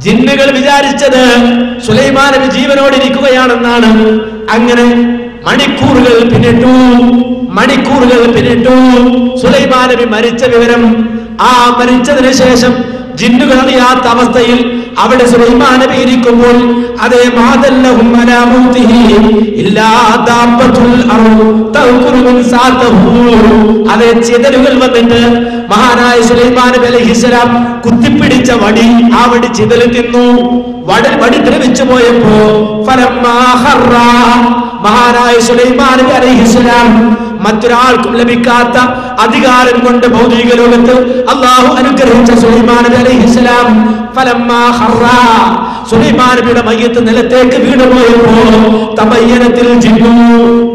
ജിന്നുകൾ വിചാരിച്ചത് സുലൈമാൻ നബി ജീവനോടിരിക്കുകയാണെന്നാണ്. അങ്ങനെ മണിക്കൂറുകൾ പിന്നിട്ടു സുലൈമാൻ നബി മരിച്ച വിവരം മരിച്ചതിന് ശേഷം ജിന്നുകൾ അറിയാത്ത അവസ്ഥയിൽ അവിടെ സുലൈമാൻ നബി ഇരിക്കുമ്പോൾ അതേ മാദല്ലഹും അലാ മൗതിഹി ഇല്ലാ ദാബത്തുൽ അർദ് തഅകുലു മിൻ സാതഹു. അതേ ചിതലുകൾ വന്നിട്ട് മഹാനായ സുലൈമാൻ നബി അലൈഹിസ്സലാം കുത്തിപ്പിടിച്ച വടി ചിതല് തിന്നു. വടി ദ്രവിച്ചു പോയപ്പോ ഫലമ്മാ ഖറ മഹാനായ സുലൈമാൻ നബി അലൈഹിസ്സലാം മറ്റൊരാൾക്കും ലഭിക്കാത്ത അധികാരം കൊണ്ട് ഭൗതിക ലോകത്ത് അല്ലാഹു അനുഗ്രഹിച്ച സുലൈമാൻ നബി അലൈഹിസ്സലാം ഫലമ്മാ ഖറ സുലൈമാൻ നബിയുടെ മയ്യത്ത് നിലത്തേക്ക് വീണുപോയപ്പോ തബയ്യനത്തിൽ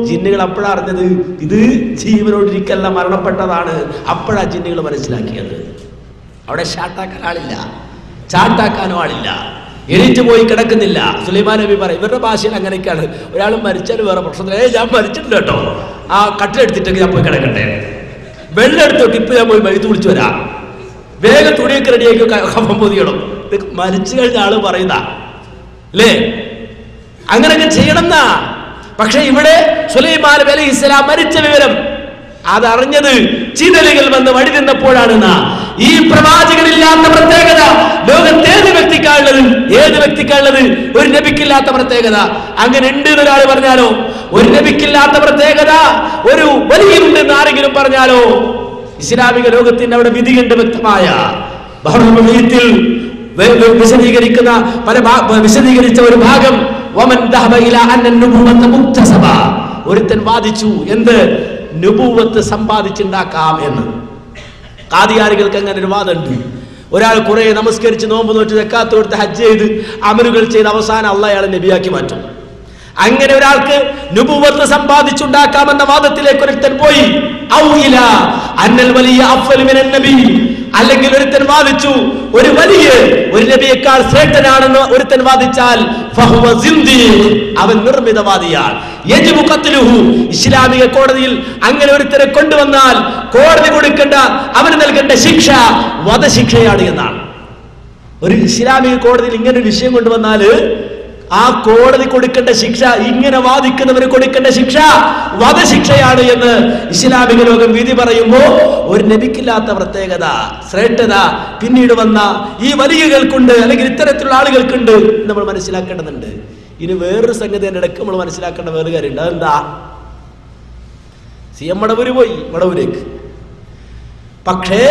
ജിന്നുകൾ അപ്പോഴാണ് അറിഞ്ഞത് ഇത് ജീവനോടിരിക്കല്ല മരണപ്പെട്ടതാണ്. അപ്പോഴാ ജിന്നുകൾ മനസ്സിലാക്കിയത്. അവിടെ ചാട്ടാക്കാനോ ആളില്ല, എണീറ്റ് പോയി കിടക്കുന്നില്ല. സുലൈമാൻ നബി പറയും, ഇവരുടെ ഭാഷയിൽ അങ്ങനെയൊക്കെയാണ്, ഒരാൾ മരിച്ചാൽ വേറെ പ്രശ്നത്തിൽ ഞാൻ മരിച്ചിട്ടില്ല കേട്ടോ, ആ കട്ടിലെടുത്തിട്ടൊക്കെ ഞാൻ പോയി കിടക്കട്ടെ, വെള്ളം എടുത്തോട്ട് ഇപ്പൊ ഞാൻ പോയി മരുന്ന് കുളിച്ചു വരാം, വേഗം തുണിയൊക്കെ റെഡിയാക്കി കഫം പൊതിയണം. ഇതൊക്കെ മരിച്ചു കഴിഞ്ഞ ആള് പറയുന്ന അല്ലേ, അങ്ങനെയൊക്കെ ചെയ്യണമെന്നാ. പക്ഷെ ഇവിടെ സുലൈമാൻ നബി അലൈഹിസ്സലാം മരിച്ച വിവരം അതറിഞ്ഞത് ചിതലുകൾ വന്ന് വഴി നിന്നപ്പോഴാണ്. ഈ പ്രവാചകനില്ലാത്ത പ്രത്യേകത ലോകത്ത് ഏത് വ്യക്തിക്കാണുള്ളത്? ഒരു നബിക്കില്ലാത്ത പ്രത്യേകത അങ്ങനെ ഉണ്ട് എന്നൊരാൾ പറഞ്ഞാലോ, ഒരു നബിക്കില്ലാത്ത പ്രത്യേകത ഒരു വലിയുണ്ടെന്ന് ആരെങ്കിലും പറഞ്ഞാലോ, ഇസ്ലാമിക ലോകത്തിന്റെ അവിടെ വിധിയുണ്ട് വ്യക്തമായ. ബഹ്റുൽ വിശദീകരിച്ച ഒരു ഭാഗം ഒരുത്തൻ വാദിച്ചു എന്ത് നുബുവത്ത് സമ്പാദിച്ചുണ്ടാക്കാം എന്ന്. ഖാദിയാനികൾക്ക് അങ്ങനെ ഒരു വാദമുണ്ട്. ഒരാൾ കുറെ നമസ്കരിച്ച് നോമ്പ് നോറ്റ് സക്കാത്ത് കൊടുത്ത് ഹജ്ജ് ചെയ്ത് അമലുകൾ ചെയ്ത് അവസാനം അള്ളാഹ് അയാളെ നബിയാക്കി മാറ്റും. അങ്ങനെ ഒരാൾക്ക് നുബുവത്ത് സമ്പാദിച്ചുണ്ടാക്കാമെന്ന വാദത്തിലേക്ക് ഒരുത്തൻ പോയി. അല്ലെങ്കിൽ ഒരുത്തൻ വാദിച്ചു ഒരു വലിയ ഒരു നബിയേക്കാൾ ശ്രേഷ്ഠനാണെന്ന് ഒരുത്തൻ വാദിച്ചാൽ അവൻ നിർമ്മിതവാദിയാണ്. യജിബു ഖത്ലുഹു, ഇസ്ലാമിക കോടതിയിൽ അങ്ങനെ ഒരുത്തരെ കൊണ്ടുവന്നാൽ കോടതി കൊടുക്കേണ്ട അവന് നൽകേണ്ട ശിക്ഷ വധശിക്ഷയാണ് എന്നാണ്. ഒരു ഇസ്ലാമിക കോടതിയിൽ ഇങ്ങനെ ഒരു വിഷയം കൊണ്ടുവന്നാൽ ആ കോടതി കൊടുക്കേണ്ട ശിക്ഷ, ഇങ്ങനെ വാദിക്കുന്നവന് കൊടുക്കേണ്ട ശിക്ഷ വധശിക്ഷയാണ് എന്ന് ഇസ്ലാമിക ലോകം വിധി പറയുമ്പോൾ ഒരു നബിക്കില്ലാത്ത പ്രത്യേകത ശ്രേഷ്ഠത പിന്നീട് വന്ന ഈ വലിയകൾക്കുണ്ട്, അല്ലെങ്കിൽ ഇത്തരത്തിലുള്ള ആളുകൾക്കുണ്ട് നമ്മൾ മനസ്സിലാക്കേണ്ടതുണ്ട്. ഇനി വേറൊരു സംഗതി എൻ്റെ ഇടയ്ക്ക് നമ്മൾ മനസ്സിലാക്കേണ്ട വേറൊരു കാര്യമുണ്ട്. അതെന്താ? CM മടവൂര് പോയി, മടവൂരേക്ക്. പക്ഷേ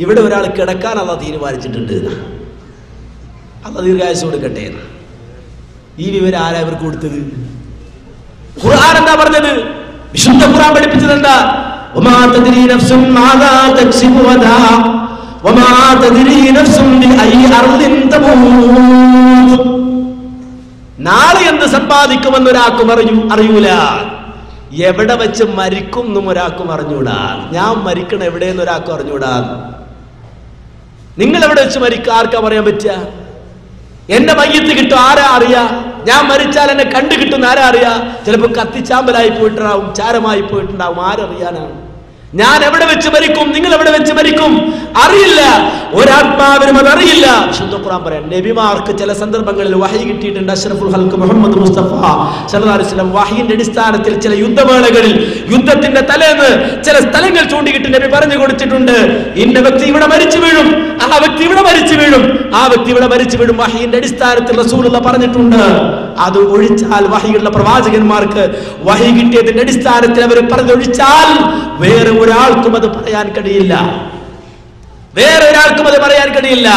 ഇവിടെ ഒരാൾ കിടക്കാൻ അള്ളാഹ് തീരുമാനിച്ചിട്ടുണ്ട്. അള്ളാഹ് ദീർഘായുസ്സ് കൊടുക്കട്ടെ. ഈ വിവരം ആരാ ഇവർക്ക് കൊടുത്തത്? ഖുർആൻ എന്താ പറഞ്ഞത്? വിശുദ്ധ ഖുർആൻ പഠിപ്പിച്ചത് എന്താ? വമാ തദ്രീ നഫ്സുൻ മാദാ തക്സിബു ഗദാ വമാ തദ്രീ നഫ്സുൻ ബിഅയ്യി അർദിൻ തമൂത്. നാളെ എന്ത് സംപാദിക്കുമെന്ന് ഒരാൾക്കും അറിയൂല, എവിടെ വെച്ച് മരിക്കും എന്നും ഒരാൾക്കും അറിഞ്ഞൂടാ. ഞാൻ മരിക്കണം എവിടെയെന്ന് ഒരാൾക്കും അറിഞ്ഞൂടാ. നിങ്ങൾ എവിടെ വെച്ച് മരിക്കുക ആർക്കാ പറയാൻ പറ്റുക? എന്റെ മയ്യത്ത് കിട്ടും ആരാ അറിയാ? ഞാൻ മരിച്ചാൽ എന്നെ കണ്ടു കിട്ടുന്ന ആരാ അറിയാ? ചിലപ്പോൾ കത്തിച്ചാമ്പലായി പോയിട്ടുണ്ടാവും, ചാരമായി പോയിട്ടുണ്ടാവും, ആരറിയാനാണ്? ഞാൻ എവിടെ വെച്ച് മരിക്കും, നിങ്ങൾ എവിടെ വെച്ച് മരിക്കും അറിയില്ല, ഒരാത്മാവിനും അതറിയില്ല. വിശുദ്ധ ഖുർആൻ പറയാം, നബിമാർക്ക് ചില സന്ദർഭങ്ങളിൽ വഹി കിട്ടിയിട്ടുണ്ട്. അഷ്റഫുൽ ഖൽഖ് മുഹമ്മദ് മുസ്തഫ സല്ലല്ലാഹു അലൈഹി വസല്ലം വഹിയുടെ അടിസ്ഥാനത്തിൽ ചില യുദ്ധവേളകളിൽ യുദ്ധത്തിന്റെ തലേന്ന് ചില സ്ഥലങ്ങൾ ചൂണ്ടിക്കിട്ട് നബി പറഞ്ഞു കൊടുത്തിട്ടുണ്ട്. ഇന്ന വ്യക്തി ഇവിടെ മരിച്ചു വീഴും, ആ വ്യക്തി ഇവിടെ മരിച്ചു വീഴും, ആ വ്യക്തി ഇവിടെ മരിച്ചു വീഴും. വഹിയുടെ അടിസ്ഥാനത്തിൽ റസൂലുള്ളാഹി പറഞ്ഞിട്ടുണ്ട്. അത് ഒഴിച്ചാൽ വഹിയുള്ള പ്രവാചകന്മാർക്ക് വഹി കിട്ടിയതിന്റെ അടിസ്ഥാനത്തിൽ അവർ പറഞ്ഞൊഴിച്ചാൽ വേറെ ഒരാൾക്കും അത് പറയാൻ കഴിയില്ല,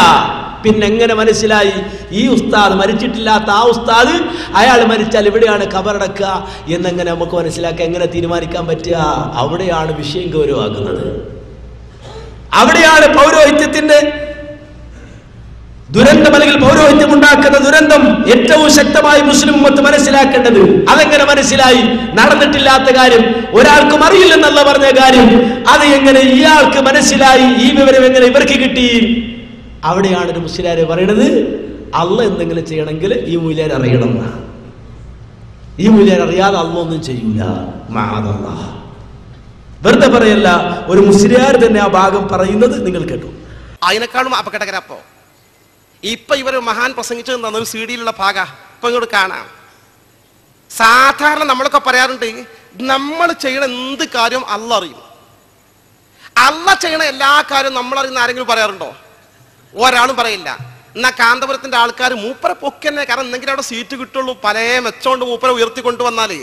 പിന്നെ എങ്ങനെ മനസ്സിലായി ഈ ഉസ്താദ് മരിച്ചിട്ടില്ലാത്ത ആ ഉസ്താദ് അയാൾ മരിച്ചാൽ ഇവിടെയാണ് ഖബറടക്കുക എന്നെങ്ങനെ നമുക്ക് മനസ്സിലാക്കാൻ, എങ്ങനെ തീരുമാനിക്കാൻ പറ്റുക? അവിടെയാണ് വിഷയം ഗൗരവമാക്കുന്നത്. അവിടെയാണ് പൗരോഹിത്യത്തിന്റെ ദുരന്തം, അല്ലെങ്കിൽ പൗരോഹിത്യം ഉണ്ടാക്കുന്ന ദുരന്തം ഏറ്റവും ശക്തമായി മുസ്ലിം ഉമ്മത്ത് മനസ്സിലാക്കേണ്ടത്. അതെങ്ങനെ മനസ്സിലായി? നടന്നിട്ടില്ലാത്ത കാര്യം, ഒരാൾക്കും അറിയില്ലെന്നല്ല പറഞ്ഞ കാര്യം, അത് എങ്ങനെ ഇയാൾക്ക് മനസ്സിലായി? ഈ വിവരം എങ്ങനെ ഇവർക്ക് കിട്ടി? അവിടെയാണ് ഒരു മുസ്ലിയാരെ പറയണത്, അള്ളാഹ് എന്തെങ്കിലും ചെയ്യണമെങ്കിൽ ഈ മൂല്യർ അറിയണം. ഈ മൂല്യർ അറിയാതെ അള്ളാഹ് ഒന്നും ചെയ്യൂല. മഅദല്ലാഹ്. വെറുതെ പറയല്ല, ഒരു മുസ്ലിയാർ തന്നെ ആ ഭാഗം പറയുന്നത് നിങ്ങൾ കേട്ടു. അതിനെക്കാളും അപകടകരപ്പോ ഇപ്പൊ ഇവർ മഹാൻ പ്രസംഗിച്ചത് എന്താണ്? ഒരു CD-യിലുള്ള ഭാഗ ഇപ്പൊ ഇങ്ങോട്ട് കാണാം. സാധാരണ നമ്മളൊക്കെ പറയാറുണ്ട്, നമ്മൾ ചെയ്യണ എന്ത് കാര്യം അള്ളാഹ് അറിയും. അള്ളാഹ് ചെയ്യണ എല്ലാ കാര്യവും നമ്മൾ അറിയുന്ന ആരെങ്കിലും പറയാറുണ്ടോ? ഒരാളും പറയില്ല. എന്നാ കാന്തപുരത്തിന്റെ ആൾക്കാർ മൂപ്പരെ പൊക്കന്നെ, കാരണം എന്തെങ്കിലും അവിടെ സീറ്റ് കിട്ടുള്ളൂ, പല മെച്ചോണ്ട് മൂപ്പരെ ഉയർത്തിക്കൊണ്ടുവന്നാല്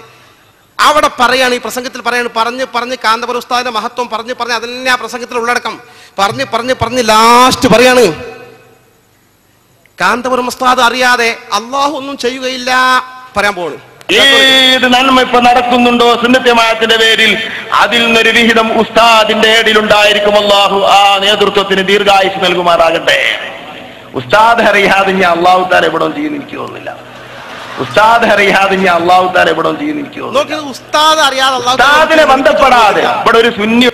അവിടെ പറയാണ്, ഈ പ്രസംഗത്തിൽ പറയാണ്, പറഞ്ഞ് കാന്തപുര ഉസ്താദിന്റെ മഹത്വം പറഞ്ഞ് അതന്നെ ആ പ്രസംഗത്തിൽ ഉള്ളടക്കം പറഞ്ഞ് ലാസ്റ്റ് പറയാണ്, കാന്തപുരം ഉസ്താദ് അറിയാതെ അള്ളാഹു ഒന്നും ചെയ്യുകയില്ല പറയാൻ പോണു. ഏത് നന്മ ഇപ്പൊ നടക്കുന്നുണ്ടോ സുന്നത്ത് ജമാഅത്തിന്റെ പേരിൽ, അതിൽ നിന്നൊരു വിഹിതം ഉസ്താദിന്റെ ഏടിലുണ്ടായിരിക്കും. അള്ളാഹു ആ നേതൃത്വത്തിന് ദീർഘായുസ് നൽകുമാറാകട്ടെ. ഉസ്താദ് അറിയാതെ ഞാൻ അള്ളാഹു താൻ എവിടെ ചെയ്യുന്ന എനിക്ക് തോന്നുന്നില്ല. ഉസ്താദ് അറിയാതെ ഞാൻ അള്ളാഹു താൻ എവിടെ ചെയ്യുന്ന എനിക്ക് തോന്നുന്നു. ഉസ്താദ് അറിയാതെ ഉസ്താദിനെ ബന്ധപ്പെടാതെ ഇവിടെ ഒരു സുന്നി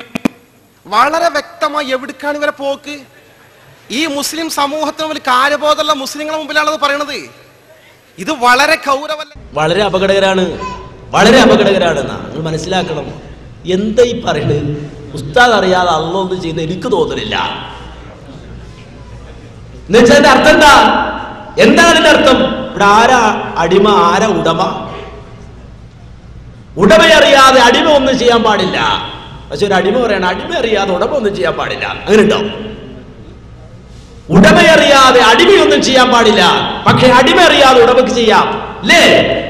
വളരെ വ്യക്തമായി എവിടേക്കാണ് ഇവരെ പോക്ക്. ഈ മുസ്ലിം സമൂഹത്തിന് ഒരു കാര്യബോധമുള്ള മുസ്ലിങ്ങളുടെ മുമ്പിലാണത് പറയണത്. ഇത് വളരെ ഗൗരവമല്ല, വളരെ അപകടകരാണ്, വളരെ അപകടകരാണെന്നാ നിങ്ങൾ മനസ്സിലാക്കണം. എന്താ ഈ പറയുന്നത്? ഉസ്താദ് അറിയാതെ അള്ളാഹ് ഒന്നും ചെയ്യുന്ന എനിക്ക് തോന്നുന്നില്ല എന്നുവെച്ചാൽ അർത്ഥം എന്താ? എന്താണ് അതിന്റെ അർത്ഥം? ഇവിടെ ആരാ അടിമ, ആരാ ഉടമ? ഉടമയറിയാതെ അടിമ ഒന്നും ചെയ്യാൻ പാടില്ല. പക്ഷെ ഒരു അടിമ പറയണം, അടിമ അറിയാതെ ഉടമ ഒന്നും ചെയ്യാൻ പാടില്ല. അങ്ങനെ ഉണ്ടാവും. ഉടമയറിയാതെ അടിമയൊന്നും ചെയ്യാൻ പാടില്ല, പക്ഷെ അടിമ അറിയാതെ ഉടമക്ക് ചെയ്യാം. അല്ലേ?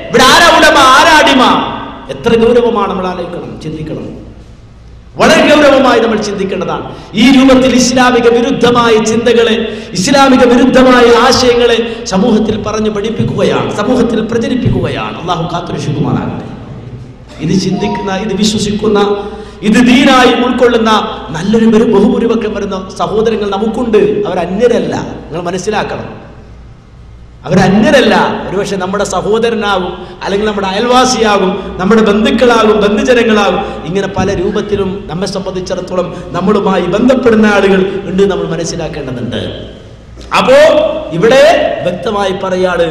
ഇവിടെ ആരാ ഉടമ, ആരാ അടിമ? എത്ര ഗൗരവമാണ് നമ്മൾ ആലോചിക്കണം, ചിന്തിക്കണം. വളരെ ഗൗരവമായി നമ്മൾ ചിന്തിക്കേണ്ടതാണ്. ഈ രൂപത്തിൽ ഇസ്ലാമിക വിരുദ്ധമായ ചിന്തകളെ, ഇസ്ലാമിക വിരുദ്ധമായ ആശയങ്ങളെ സമൂഹത്തിൽ പറഞ്ഞു പഠിപ്പിക്കുകയാണ്, സമൂഹത്തിൽ പ്രചരിപ്പിക്കുകയാണ്. അള്ളാഹു കാത്തുരക്ഷിക്കുമാറാകട്ടെ. ഇത് ചിന്തിക്കുന്ന, ഇത് വിശ്വസിക്കുന്ന, ഇത് ദീനായി ഉൾക്കൊള്ളുന്ന നല്ലൊരു ബഹുഭൂരിപക്ഷം വരുന്ന സഹോദരങ്ങൾ നമുക്കുണ്ട്. അവരന്യരല്ല, നിങ്ങൾ മനസ്സിലാക്കണം. അവരന്യരല്ല. ഒരുപക്ഷെ നമ്മുടെ സഹോദരനാകും, അല്ലെങ്കിൽ നമ്മുടെ അയൽവാസിയാകും, നമ്മുടെ ബന്ധുക്കളാകും, ബന്ധുജനങ്ങളാകും. ഇങ്ങനെ പല രൂപത്തിലും നമ്മെ സംബന്ധിച്ചിടത്തോളം നമ്മളുമായി ബന്ധപ്പെടുന്ന ആളുകൾ ഉണ്ട്, നമ്മൾ മനസ്സിലാക്കേണ്ടതുണ്ട്. അപ്പോ ഇവിടെ വ്യക്തമായി പറയാണ്,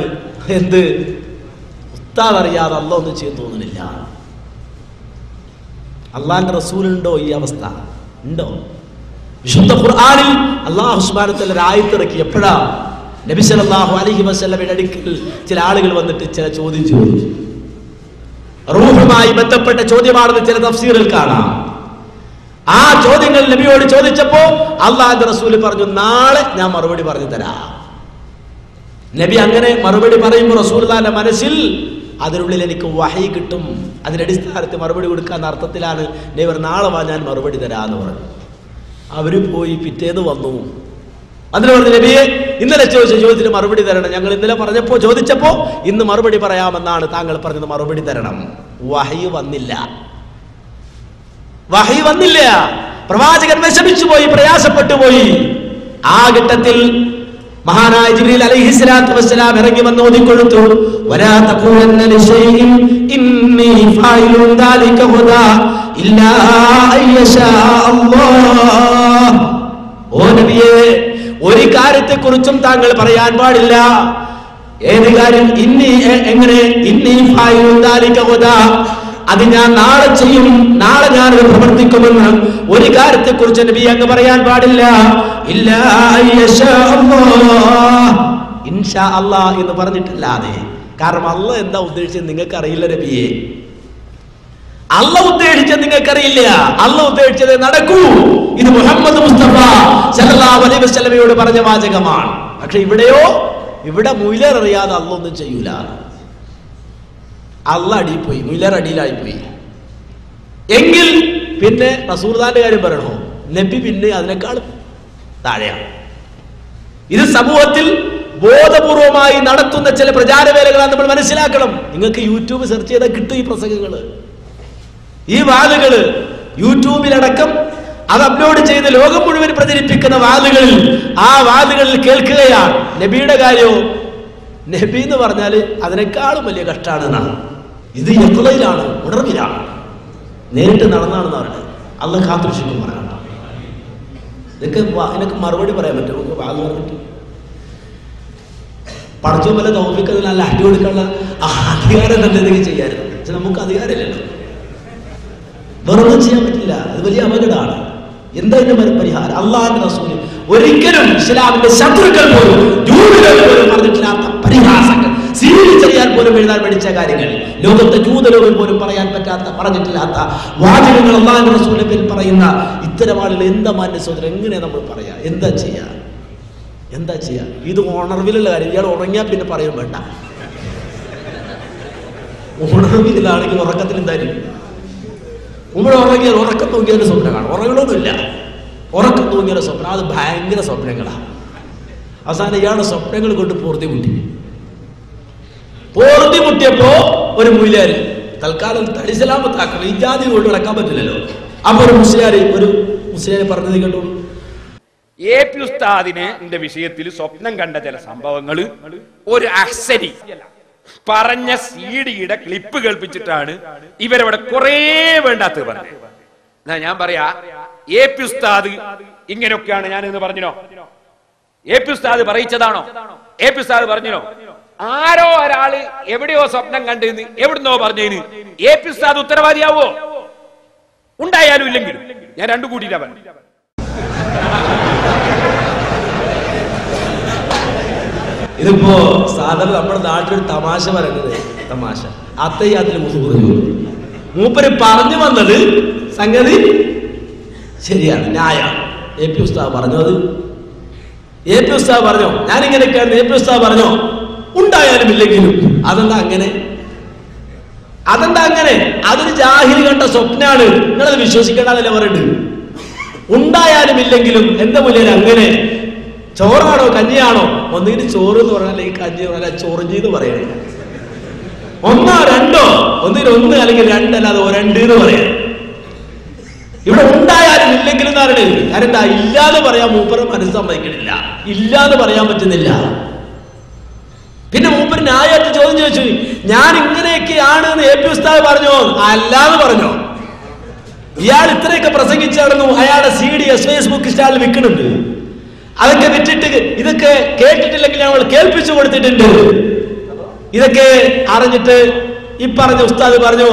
എന്ത്? ഉസ്താദ് അറിയാതെ അള്ളാഹ് ഒന്നും ചെയ്യാൻ തോന്നുന്നില്ല. അള്ളാഹിന്റെ റസൂലുണ്ടോ ഈ അവസ്ഥ? ഉണ്ടോ? വിശുദ്ധ ഖുർആനിൽ അല്ലാഹു സുബ്ഹാനഹു വ തആല ആയത്തിറക്കി. എപ്പോഴാ? നബി സല്ലല്ലാഹു അലൈഹി വസല്ലമയുടെ അടുക്കൽ ചില ആളുകൾ വന്നിട്ട് ചില ചോദ്യം ചോദിച്ചു. റൂഹുമായി ബന്ധപ്പെട്ട ചോദ്യമാണെന്ന് ചില തഫ്സീറിൽ കാണാം. ആ ചോദ്യങ്ങൾ നബിയോട് ചോദിച്ചപ്പോ അള്ളാഹിന്റെ റസൂൽ പറഞ്ഞു, നാളെ ഞാൻ മറുപടി പറഞ്ഞു തരാം. നബി അങ്ങനെ മറുപടി പറയുമ്പോൾ റസൂലുള്ളാഹിന്റെ മനസ്സിൽ അതിനുള്ളിൽ എനിക്ക് വഹി കിട്ടും, അതിന്റെ അടിസ്ഥാനത്തിൽ മറുപടി കൊടുക്കാന്ന അർത്ഥത്തിലാണ് നബി നാളെ വാ ഞാൻ മറുപടി തരാന്ന് പറഞ്ഞു. അവര് പോയി പിറ്റേന്ന് വന്നു. അതിന് പറഞ്ഞു, നബിയെ ഇന്നലെ ചോദിച്ച ചോദ്യത്തിന് മറുപടി തരണം. ഞങ്ങൾ ഇന്നലെ ചോദിച്ചപ്പോ ഇന്ന് മറുപടി പറയാമെന്നാണ് താങ്കൾ പറഞ്ഞത്, മറുപടി തരണം. വഹി വന്നില്ല, വഹി വന്നില്ല. പ്രവാചകൻ വിഷമിച്ചു പോയി, പ്രയാസപ്പെട്ടു പോയി. ആ ഘട്ടത്തിൽ മഹാനായ ജിബ്രീൽ അലൈഹിസ്സലാത്തു വസ്സലാം ഇറങ്ങി വന്ന് ഓതിക്കൊടുത്തു, വലാ തഖൂലന്ന ലിശൈഇൻ ഇന്നി ഫായിലുൻ ദാലിക ഹുദാ ഇല്ലാ അയ്യശാ അല്ലാഹ്. ഓ നബിയേ, ഒരു കാര്യത്തെ കുറിച്ചും താങ്കൾ പറയാൻ പാടില്ല. ഏത് കാര്യം? എങ്ങനെ? ഇന്നി ഫായിലുൻ ദാലിക ഹുദാ, അത് ഞാൻ നാളെ ചെയ്യും, നാളെ ഞാനത് പ്രവർത്തിക്കുമെന്ന് ഒരു കാര്യത്തെ കുറിച്ച് നബി അങ്ങ് പറയാൻ പാടില്ല. ഇല്ലാ അയ്യശാ അല്ലാഹ്, ഇൻഷാ അല്ലാഹ് എന്ന് പറഞ്ഞിട്ടല്ലാതെ. കാരണം അല്ലാഹ് എന്താ ഉദ്ദേശിച്ചത് നിങ്ങൾക്ക് അറിയില്ല നബിയെ. അല്ലാഹ് ഉദ്ദേശിച്ചത് നിങ്ങൾക്കറിയില്ല. അല്ലാഹ് ഉദ്ദേശിച്ചത് നടക്കൂ. ഇത് മുഹമ്മദ് മുസ്തഫ സല്ലല്ലാഹു അലൈഹി വസല്ലമയോട് പറഞ്ഞ വാചകമാണ്. പക്ഷെ ഇവിടെയോ, ഇവിടെ മുയിലർ അറിയാതെ അല്ലാഹ് ഒന്നും ചെയ്യൂല. അള്ളാഹ് അടിയിൽ പോയി, മുയിലർ അടിയിലായിപ്പോയി. എങ്കിൽ പിന്നെ റസൂലുള്ളാഹിന്റെ കാര്യം പറയണോ? നബി പിന്നെ അതിനേക്കാളും താഴെയാണ്. ഇത് സമൂഹത്തിൽ ബോധപൂർവമായി നടത്തുന്ന ചില പ്രചാരവേലകളാണ് നമ്മൾ മനസ്സിലാക്കണം. നിങ്ങൾക്ക് യൂട്യൂബ് സെർച്ച് ചെയ്താൽ കിട്ടും ഈ പ്രസംഗങ്ങള്, ഈ വാലുകള്. യൂട്യൂബിലടക്കം അത് അപ്ലോഡ് ചെയ്ത് ലോകം മുഴുവൻ പ്രചരിപ്പിക്കുന്ന വാലുകളിൽ, ആ വാലുകളിൽ കേൾക്കുകയാണ് നബിയുടെ കാര്യവും. നബി എന്ന് പറഞ്ഞാൽ അതിനേക്കാളും വലിയ കഷ്ടാണെന്നാണ്. ഇത് യഖ്ളയിലാണ്, ഉണർവിലാണ്, നേരിട്ട് നടന്നാണെന്ന് പറയുന്നത്. അള്ളാഹ് കാത്തുരക്ഷിക്കുമാറാണ്. ഇതിനൊക്കെ മറുപടി പറയാൻ പറ്റും നമുക്ക്? വാല് പറഞ്ഞിട്ട് പഠിച്ചോ പോലെ തോന്നിക്ക് നല്ല അടി കൊടുക്കാനുള്ള അധികാരം തന്നെ എന്തെങ്കിലും ചെയ്യാറുണ്ട്. പക്ഷെ നമുക്ക് അധികാരമില്ലല്ലോ, വെറുതെ ചെയ്യാൻ പറ്റില്ല. അത് വലിയ അപകടമാണ്. എന്താ ഇതിന്റെ പരിഹാരം? അള്ളാഹിന്റെ റസൂൽ ഒരിക്കലും ഇസ്ലാമിന്റെ ശത്രുക്കൾ പോലും ജൂതകൾ പോലും പറഞ്ഞിട്ടില്ലാത്ത പരിഹാസങ്ങൾ, സീരിയൽ ചെയ്യാൻ പോലും എഴുതാൻ പഠിച്ച കാര്യങ്ങൾ, ലോകത്തെ ജൂതലോകം പോലും പറയാൻ പറ്റാത്ത പറഞ്ഞിട്ടില്ലാത്ത വാചകങ്ങൾ അല്ലാഹുവിന്റെ റസൂലിന്റെ പേരിൽ പറയുന്ന ഇത്തരം ആളുകൾ എന്താ മാന്യ സഹോദരൻ എങ്ങനെ നമ്മൾ പറയാ? എന്താ ചെയ്യാ? ഇത് ഉണർവിലുള്ള കാര്യം. ഇയാൾ ഉറങ്ങിയാൽ പിന്നെ പറയും വേണ്ട. ഉണർവിലാണെങ്കിൽ ഉറക്കത്തിൽ എന്തായാലും നമ്മൾ ഉറങ്ങിയാൽ ഉറക്കം തൂങ്ങിയൊരു സ്വപ്നം കാണും. ഉറങ്ങണമൊന്നുമില്ല, ഉറക്കം തൂങ്ങിയൊരു സ്വപ്നം, അത് ഭയങ്കര സ്വപ്നങ്ങളാണ്. അവസാനം ഇയാളുടെ സ്വപ്നങ്ങൾ കൊണ്ട് പൂർത്തി മുട്ടിയപ്പോ ഒരു മുസ്ലിയാര് തൽക്കാലം തടിസലാമത്താക്കണം, ഈ ജാതി കൊണ്ട് നടക്കാൻ പറ്റില്ലല്ലോ. അപ്പൊ ഒരു മുസ്ലിയാര് പറഞ്ഞത് കേട്ടോളൂ. എ.പി. ഉസ്താദിന്റെ വിഷയത്തിൽ സ്വപ്നം കണ്ട ചില സംഭവങ്ങൾ ഒരു അഹ്സരി പറഞ്ഞ CD-യുടെ ക്ലിപ്പ് കേൾപ്പിച്ചിട്ടാണ് ഇവരവിടെ കുറെ വേണ്ടാത്തത് പറഞ്ഞത്. ഞാൻ പറയാ, എ.പി. ഉസ്താദ് ഇങ്ങനെയൊക്കെയാണ് ഞാൻ എന്ന് പറഞ്ഞോ? എ.പി. ഉസ്താദ് പറയിച്ചതാണോ? എ.പി. ഉസ്താദ് പറഞ്ഞോ? ആരോ ഒരാള് എവിടെയോ സ്വപ്നം കണ്ടെന്ന് എവിടുന്നോ പറഞ്ഞതിന് എ.പി. ഉസ്താദ് ഉത്തരവാദിയാവോ? ഉണ്ടായാലും ഇല്ലെങ്കിലും ഞാൻ രണ്ടു കൂട്ടിയിട്ടാ പറഞ്ഞു. ഇതിപ്പോ സാധാരണ നമ്മുടെ നാട്ടിലൊരു തമാശ പറയുന്നത്, തമാശ അത്തയ്യാത്തിന് മൂപ്പര് പറഞ്ഞു വന്നത് സംഗതി ശരിയാണ്, ന്യായാണ്. എ.പി. ഉസ്താദ് പറഞ്ഞത്, എ.പി. ഉസ്താദ് പറഞ്ഞോ ഞാനിങ്ങനെയൊക്കെയാണ്, എ.പി. ഉസ്താദ് പറഞ്ഞോ ഉണ്ടായാലും ഇല്ലെങ്കിലും. അതെന്താ അങ്ങനെ? അതൊരു ജാഹിൽ കണ്ട സ്വപ്നാണ്, നിങ്ങളത് വിശ്വസിക്കേണ്ടതല്ലേ പറയുന്നത്. ഉണ്ടായാലും ഇല്ലെങ്കിലും എന്താ മൂല്യം അങ്ങനെ? ചോറാണോ കഞ്ഞിയാണോ? ഒന്നിന് ചോറ് എന്ന് പറഞ്ഞാൽ ഈ കഞ്ഞി പറഞ്ഞാൽ ചൊറിഞ്ഞി എന്ന് പറയണേ. ഒന്നോ രണ്ടോ, ഒന്നിനൊന്ന് അല്ലെങ്കിൽ രണ്ടല്ലാതെ ഒരണ്ട് എന്ന് പറയാം. ഇവിടെ ഉണ്ടായാലും ഇല്ലെങ്കിലും എന്ന് പറയണത്. കാരണം എന്താ? ഇല്ലാതെ പറയാൻ മൂപ്പര് മനസ്സ് സമ്മതിക്കണില്ല, ഇല്ലാതെ പറയാൻ പറ്റുന്നില്ല. പിന്നെ മൂപ്പര് ന്യായമായിട്ട് ചോദ്യം ചോദിച്ചു, ഞാൻ ഇങ്ങനെയൊക്കെയാണ് എന്ന് എ.പി. ഉസ്താദ് പറഞ്ഞോ? അല്ലാന്ന് പറഞ്ഞോ? ഇയാൾ ഇത്രയൊക്കെ പ്രസംഗിച്ചായിരുന്നു, അയാളുടെ CD ഫേസ്ബുക്ക് സ്റ്റാളിൽ വിൽക്കുന്നുണ്ട്. അതൊക്കെ വിറ്റിട്ട് ഇതൊക്കെ കേട്ടിട്ടില്ലെങ്കിൽ ഞങ്ങൾ കേൾപ്പിച്ചു കൊടുത്തിട്ടുണ്ട്. ഇതൊക്കെ അറിഞ്ഞിട്ട് ഈ പറഞ്ഞ ഉസ്താദ് പറഞ്ഞു,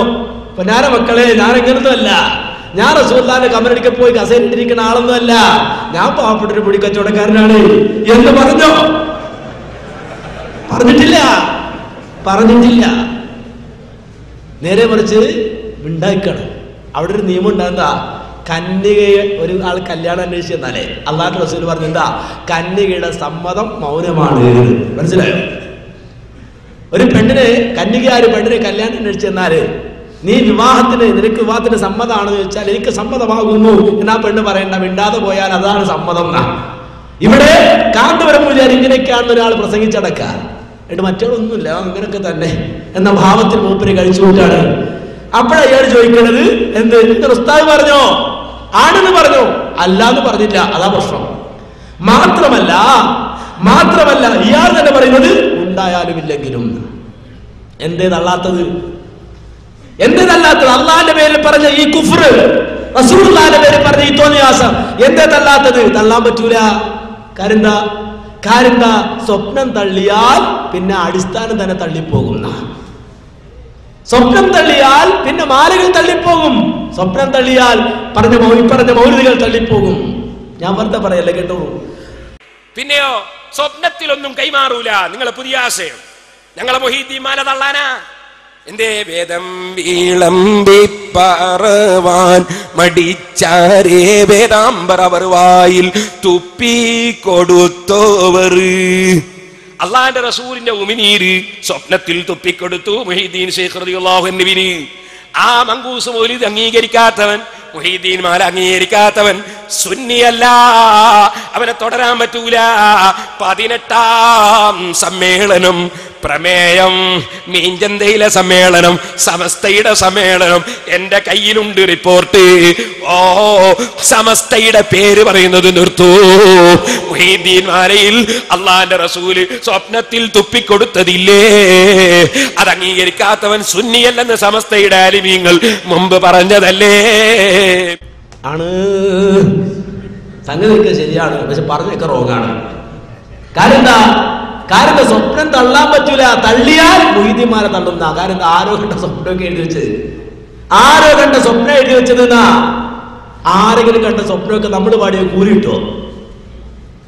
പൊന്നാര മക്കളെ, ഞാൻ എങ്ങനൊന്നും അല്ല, ഞാൻ റസൂലുള്ളാഹിന്റെ കബറിടയ്ക്ക് പോയി കസേരയിട്ടിരിക്കുന്ന ആളൊന്നും അല്ല, ഞാൻ പാവപ്പെട്ടൊരു പൊടി കച്ചവടക്കാരനാണ് എന്ന് പറഞ്ഞോ? പറഞ്ഞിട്ടില്ല. നേരെ മറിച്ച് ഉണ്ടാക്കണം. അവിടെ ഒരു നിയമം ഉണ്ടാകുന്ന കന്യകയെ ഒരു ആൾ കല്യാണം അന്വേഷിച്ച് എന്നാലേ അല്ലാഹുവിന്റെ റസൂൽ പറഞ്ഞു, എന്താ? കന്യകയുടെ സമ്മതം മൗനമാണ്. മനസ്സിലായോ? ഒരു പെണ്ണിനെ, കന്യകയായ പെണ്ണിനെ കല്യാണം അന്വേഷിച്ച് എന്നാല് നിനക്ക് വിവാഹത്തിന് സമ്മതമാണെന്ന് ചോദിച്ചാൽ എനിക്ക് സമ്മതമാകുന്നു എന്നാ പെണ്ണ് പറയണ്ട, മിണ്ടാതെ പോയാൽ അതാണ് സമ്മതം. ഇവിടെ കാന്തപുരം പൂജാരി ഇങ്ങനെയൊക്കെയാണെന്ന് ഒരാൾ പ്രസംഗിച്ചടക്ക എന്നിട്ട് മറ്റൊന്നുമില്ല, അങ്ങനെയൊക്കെ തന്നെ എന്ന ഭാവത്തിൽ മൂപ്പര് കഴിച്ചു കൂട്ടാണ്. അപ്പോഴാണ് ഇയാൾ ചോദിക്കണത്, എന്ത് ഉസ്താദ് പറഞ്ഞോ? ആണെന്ന് പറഞ്ഞോ? അല്ലാന്ന് പറഞ്ഞില്ല, അതാ പ്രശ്നം. മാത്രമല്ല ഇയാൾ തന്നെ പറയുന്നത് ഉണ്ടായാലും ഇല്ലെങ്കിലും. എന്തേ തള്ളാത്തത്? അള്ളാന്റെ പേരിൽ പറഞ്ഞ ഈ കുഫ്ർ, റസൂലുള്ളാഹിന്റെ പേരിൽ പറഞ്ഞ ഈ തോന്നിയാസം എന്തേ തള്ളാത്തത്? തള്ളാൻ പറ്റൂല. കാര്യം സ്വപ്നം തള്ളിയാൽ പിന്നെ അടിസ്ഥാനം തന്നെ തള്ളിപ്പോകുന്ന, സ്വപ്നം തള്ളിയാൽ പിന്നെ മാലകൾ തള്ളിപ്പോകും, സ്വപ്നം തള്ളിയാൽ പറഞ്ഞ മൗലികൾ തള്ളിപ്പോകും. ഞാൻ വെറുതെ പറയല്ലേ, കേട്ടോളൂ. പിന്നെയോ സ്വപ്നത്തിലൊന്നും കൈമാറൂല. നിങ്ങളെ പുതിയ ആശയം ഞങ്ങളെ മുഹീദ്ദീൻ മാല തള്ളാനാ? എന്തേ? വേദം വീളമ്പി പറവാൻ മടിച്ചാരേ വേദാംബർ വായിൽ തുപ്പി കൊടുത്തോവർ. അള്ളാന്റെ റസൂലിന്റെ ഉമിനീര് സ്വപ്നത്തിൽ തുപ്പിക്കൊടുത്തു മുഹീദ്ദീൻ ശൈഖ് റളിയല്ലാഹു അൻഹുവിന്. ആ മങ്കൂസ് മൗലിദ് അംഗീകരിക്കാത്തവൻ, മുഹീദ്ദീൻ മാല അംഗീകരിക്കാത്തവൻ സുന്നിയല്ല, അവനെ തുടരാൻ പറ്റൂല. 18ാം സമ്മേളനം പ്രമേയം, മീഞ്ചന്തയിലെ സമ്മേളനം, സമസ്തയുടെ സമ്മേളനം എന്റെ കയ്യിലുണ്ട് റിപ്പോർട്ട്. സമസ്തയുടെ പേര് പറയുന്നത് നിർത്തൂ. മുഹീദ്ദീൻ മാലയിൽ അള്ളാന്റെ റസൂല് സ്വപ്നത്തിൽ തുപ്പിക്കൊടുത്തതില്ലേ, അത് അംഗീകരിക്കാത്തവൻ സുന്നിയല്ലെന്ന് സമസ്തയുടെ ആലിമീങ്ങൾ മുമ്പ് പറഞ്ഞതല്ലേ. ആണ് സംഗതിയൊക്കെ ശരിയാണ്, പക്ഷെ പറഞ്ഞൊക്കെ റോങ്ങാണ്. കാരണം സ്വപ്നം തള്ളാൻ പറ്റൂല, തള്ളിയാൽ മുഹീദ്ദീന്മാരെ തള്ളുന്ന. കാരണം ആരോ കണ്ട സ്വപ്നമൊക്കെ എഴുതി വെച്ചത്, സ്വപ്നം എഴുതി വെച്ചത്. ആരെങ്കിലും കണ്ട സ്വപ്നമൊക്കെ നമ്മൾ പാടിയ കൂലിട്ടോ?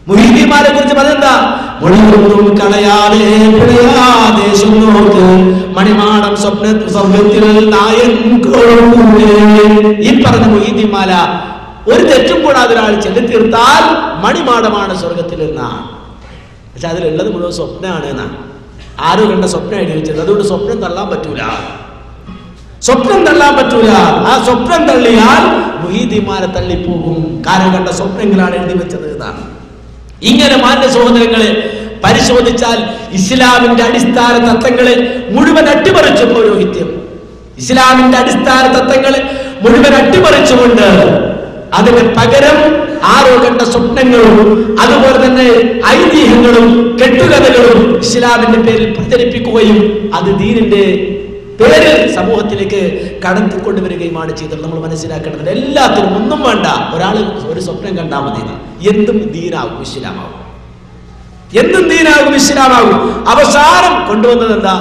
മുഹീദ്ദീന്മാരെ കുറിച്ച് പറഞ്ഞെന്താ? മുഴുവനും കളയാതെ പിഴയാതെ നോക്ക് മണിമാടം സ്വപ്നത്തിൽ നായൻ. ഈ പറഞ്ഞ മുഹീദ്ദീന്മാല ഒരു തെറ്റും കൂടാതെ ഒരാൾ ചെല്ലി തീർത്താൽ മണിമാടമാണ് സ്വർഗത്തിൽ എന്നാണ്. പക്ഷെ അതിലുള്ളത് മുഴുവൻ സ്വപ്നമാണ് എന്നാണ്. ആരോ കണ്ട സ്വപ്നം എഴുതി വെച്ചത്. അതുകൊണ്ട് സ്വപ്നം തള്ളാൻ പറ്റൂല, സ്വപ്നം തള്ളാൻ പറ്റൂല. ആ സ്വപ്നം തള്ളിയാൽ മുഹീദ്ദീന്മാരെ തള്ളിപ്പോകും. കാരണം കണ്ട സ്വപ്നങ്ങളാണ് എഴുതി വെച്ചത് എന്നാണ്. ഇങ്ങനെ മാന്യ സഹോദരങ്ങളെ പരിശോധിച്ചാൽ ഇസ്ലാമിന്റെ അടിസ്ഥാന തത്വങ്ങളെ മുഴുവൻ അട്ടിമറിച്ചു പൗരോഹിത്യം. ഇസ്ലാമിന്റെ അടിസ്ഥാന തത്വങ്ങളെ മുഴുവൻ അട്ടിമറിച്ചുകൊണ്ട് അതിന് പകരം ആരോ കണ്ട സ്വപ്നങ്ങളും അതുപോലെ തന്നെ ഐതിഹ്യങ്ങളും കെട്ടുകഥകളും ഇസ്ലാമിന്റെ പേരിൽ പ്രചരിപ്പിക്കുകയും അത് ദീനിന്റെ പേരിൽ സമൂഹത്തിലേക്ക് കടത്തിക്കൊണ്ടുവരികയുമാണ് ചെയ്തത്. നമ്മൾ മനസ്സിലാക്കേണ്ടത് എല്ലാത്തിനും ഒന്നും വേണ്ട, ഒരാൾ ഒരു സ്വപ്നം കണ്ടാൽ മതി. എന്തും ദീനാകും, ഇസ്ലാമാകും. എന്തും ദീനാകും, ഇസ്ലാമാകും. അവസാനം കൊണ്ടുവന്നത് എന്താ?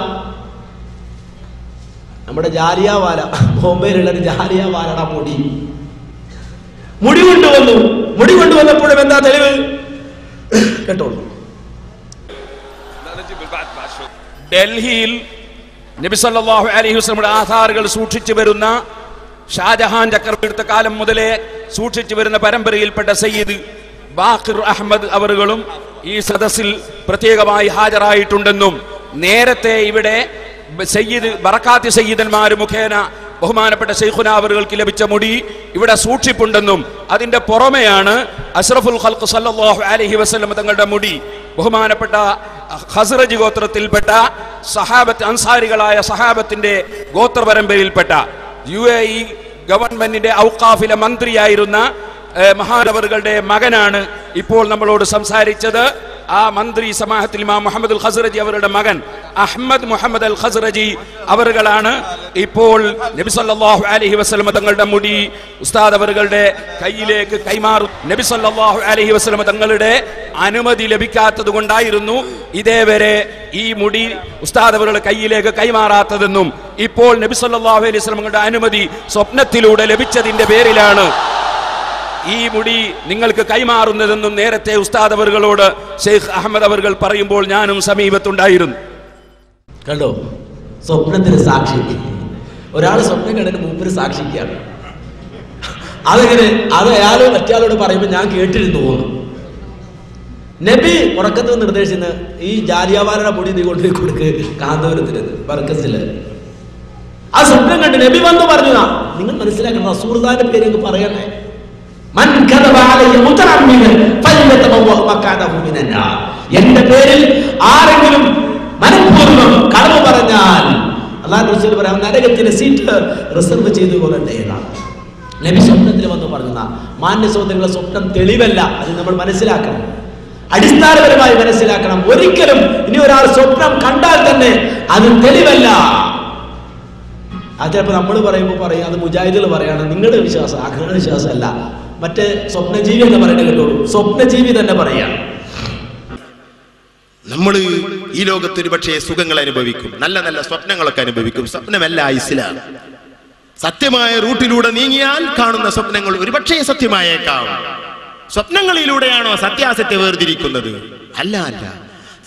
നമ്മുടെ ജാലിയൻവാല, ബോംബെയിലുള്ള ഒരു ജാലിയൻവാലയുടെ മുടി കൊണ്ടുവന്നു. മുടി കൊണ്ടുവന്നപ്പോഴും എന്താ തെളിവ്? കേട്ടോളൂ. ഡൽഹിയിൽ നബി സല്ലല്ലാഹു അലൈഹി വസല്ലമയുടെ ആധാറുകൾ സൂക്ഷിച്ചു വരുന്ന ഷാജഹാൻ ചക്രവർത്തിയുടെ കാലം മുതലേ സൂക്ഷിച്ചു വരുന്ന പരമ്പരയിൽപ്പെട്ട സയ്യിദ് ബാഖിർ അഹമ്മദ് അവറുകളും ഈ സദസ്സിൽ പ്രത്യേകമായി ഹാജരായിട്ടുണ്ടെന്നും നേരത്തെ ഇവിടെ സയ്യിദ് ബറക്കാത്തി സയ്യിദന്മാർ മുഖേന ബഹുമാനപ്പെട്ട ശൈഖുന അവറുകൾക്ക് ലഭിച്ച മുടി ഇവിടെ സൂക്ഷിപ്പുണ്ടെന്നും അതിന്റെ പുറമെയാണ് അഷ്റഫുൽ ഖൽഖ് സല്ലല്ലാഹു അലൈഹി വസല്ലം തങ്ങളുടെ മുടി ബഹുമാനപ്പെട്ട ഖസ്റജ് ഗോത്രത്തിൽപ്പെട്ട സഹാബത്ത് അൻസാരികളായ സഹാബത്തിന്റെ ഗോത്ര പരമ്പരയിൽപ്പെട്ട UAE ഗവൺമെന്റിന്റെ ഔഖാഫിലെ മന്ത്രിയായിരുന്ന മഹാനവറുകളുടെ മകനാണ് ഇപ്പോൾ നമ്മളോട് സംസാരിച്ചത്. ആ മന്ത്രി സമാഹത്തിൽ ഇമാം മുഹമ്മദ് അൽ ഖസ്റജി അവരുടെ മകൻ അഹ്മദ് മുഹമ്മദ് അൽ ഖസ്റജി അവറുകളാണ് ഇപ്പോൾ നബി സല്ലല്ലാഹു അലൈഹി വസല്ലം തങ്ങളുടെ മുടി ഉസ്താദ് അവറുകളുടെ കയ്യിലേക്ക് കൈമാറും. നബി സല്ലല്ലാഹു അലൈഹി വസല്ലം തങ്ങളുടെ അനുമതി ലഭിക്കാത്തത് കൊണ്ടായിരുന്നു ഇതേവരെ ഈ മുടി ഉസ്താദ് അവരുടെ കയ്യിലേക്ക് കൈമാറാത്തതെന്നും ഇപ്പോൾ നബി സല്ലല്ലാഹു അലൈഹി വസല്ലം തങ്ങളുടെ അനുമതി സ്വപ്നത്തിലൂടെ ലഭിച്ചതിന്റെ പേരിലാണ് ഈ മുടി നിങ്ങൾക്ക് കൈമാറുന്നതെന്നും നേരത്തെ ഉസ്താദ് അവറുകളോട് ഷെയ്ഖ് അഹമ്മദ് അവറുകൾ പറയുമ്പോൾ ഞാനും സമീപത്തുണ്ടായിരുന്നു. കണ്ടോ, സ്വപ്നത്തിന് സാക്ഷി. ഒരാൾ സ്വപ്നം കണ്ടതിന് മൂപ്പര് സാക്ഷിക്കുകയാണ്. അതെങ്ങനെ? അത് അയാൾ മറ്റയാളോട് പറയുമ്പോൾ ഞാൻ കേട്ടിരുന്നു പോകുന്നു. നബി ഉറക്കത്തിൽ നിർദ്ദേശിക്കുന്ന ഈ ജാലിയൻവാലയുടെ മുടി നീ കൊണ്ടുപോയി കൊടുക്ക് കാന്തപുരത്തിന് ബർക്കസില്. ആ സ്വപ്നം കണ്ട് നബി വന്ന് പറഞ്ഞതാ. നിങ്ങൾ മനസ്സിലാക്കണം, റസൂലുള്ളാഹിന്റെ പേര് അങ്ങ് പറയണേ. എന്റെ പേരിൽ ആരെങ്കിലും മനഃപൂർവ്വം കളവ് പറഞ്ഞാൽ അല്ലാഹു റസൂൽ പറയാം നരകത്തിന്റെ സീറ്റ് റിസർവ് ചെയ്തു കൊള്ളട്ടെ എന്നാണ് നബി സ്വപ്നത്തിൽ വന്ന് പറഞ്ഞതാ. മാന്യ സഹോദരങ്ങളെ, സ്വപ്നം തെളിവല്ല, അത് നമ്മൾ മനസ്സിലാക്കണം, അടിസ്ഥാനപരമായി മനസ്സിലാക്കണം. ഒരിക്കലും ഇനി ഒരാൾ സ്വപ്നം കണ്ടാൽ തന്നെ അത് തെളിവല്ല. അത് ചിലപ്പോൾ നമ്മൾ പറയുമ്പോൾ പറയും അത് മുജാഹിദുകൾ പറയാണ്, നിങ്ങളുടെ വിശ്വാസം, അങ്ങനെ വിശ്വാസമല്ല, മറ്റേ സ്വപ്നജീവി എന്ന് പറയുന്നത് കേട്ടോളൂ. സ്വപ്നജീവി തന്നെ പറയാണ്. നമ്മൾ ഈ ലോകത്ത് ഒരു പക്ഷേ സുഖങ്ങൾ അനുഭവിക്കും, നല്ല നല്ല സ്വപ്നങ്ങളൊക്കെ അനുഭവിക്കും. സ്വപ്നമല്ല ഇസ്ലാം. സത്യമായ റൂട്ടിലൂടെ നീങ്ങിയാൽ കാണുന്ന സ്വപ്നങ്ങൾ ഒരുപക്ഷേ സത്യമായേക്കാം. സ്വപ്നങ്ങളിലൂടെയാണോ സത്യാസത്യ വേർതിരിക്കുന്നത്? അല്ല അല്ല,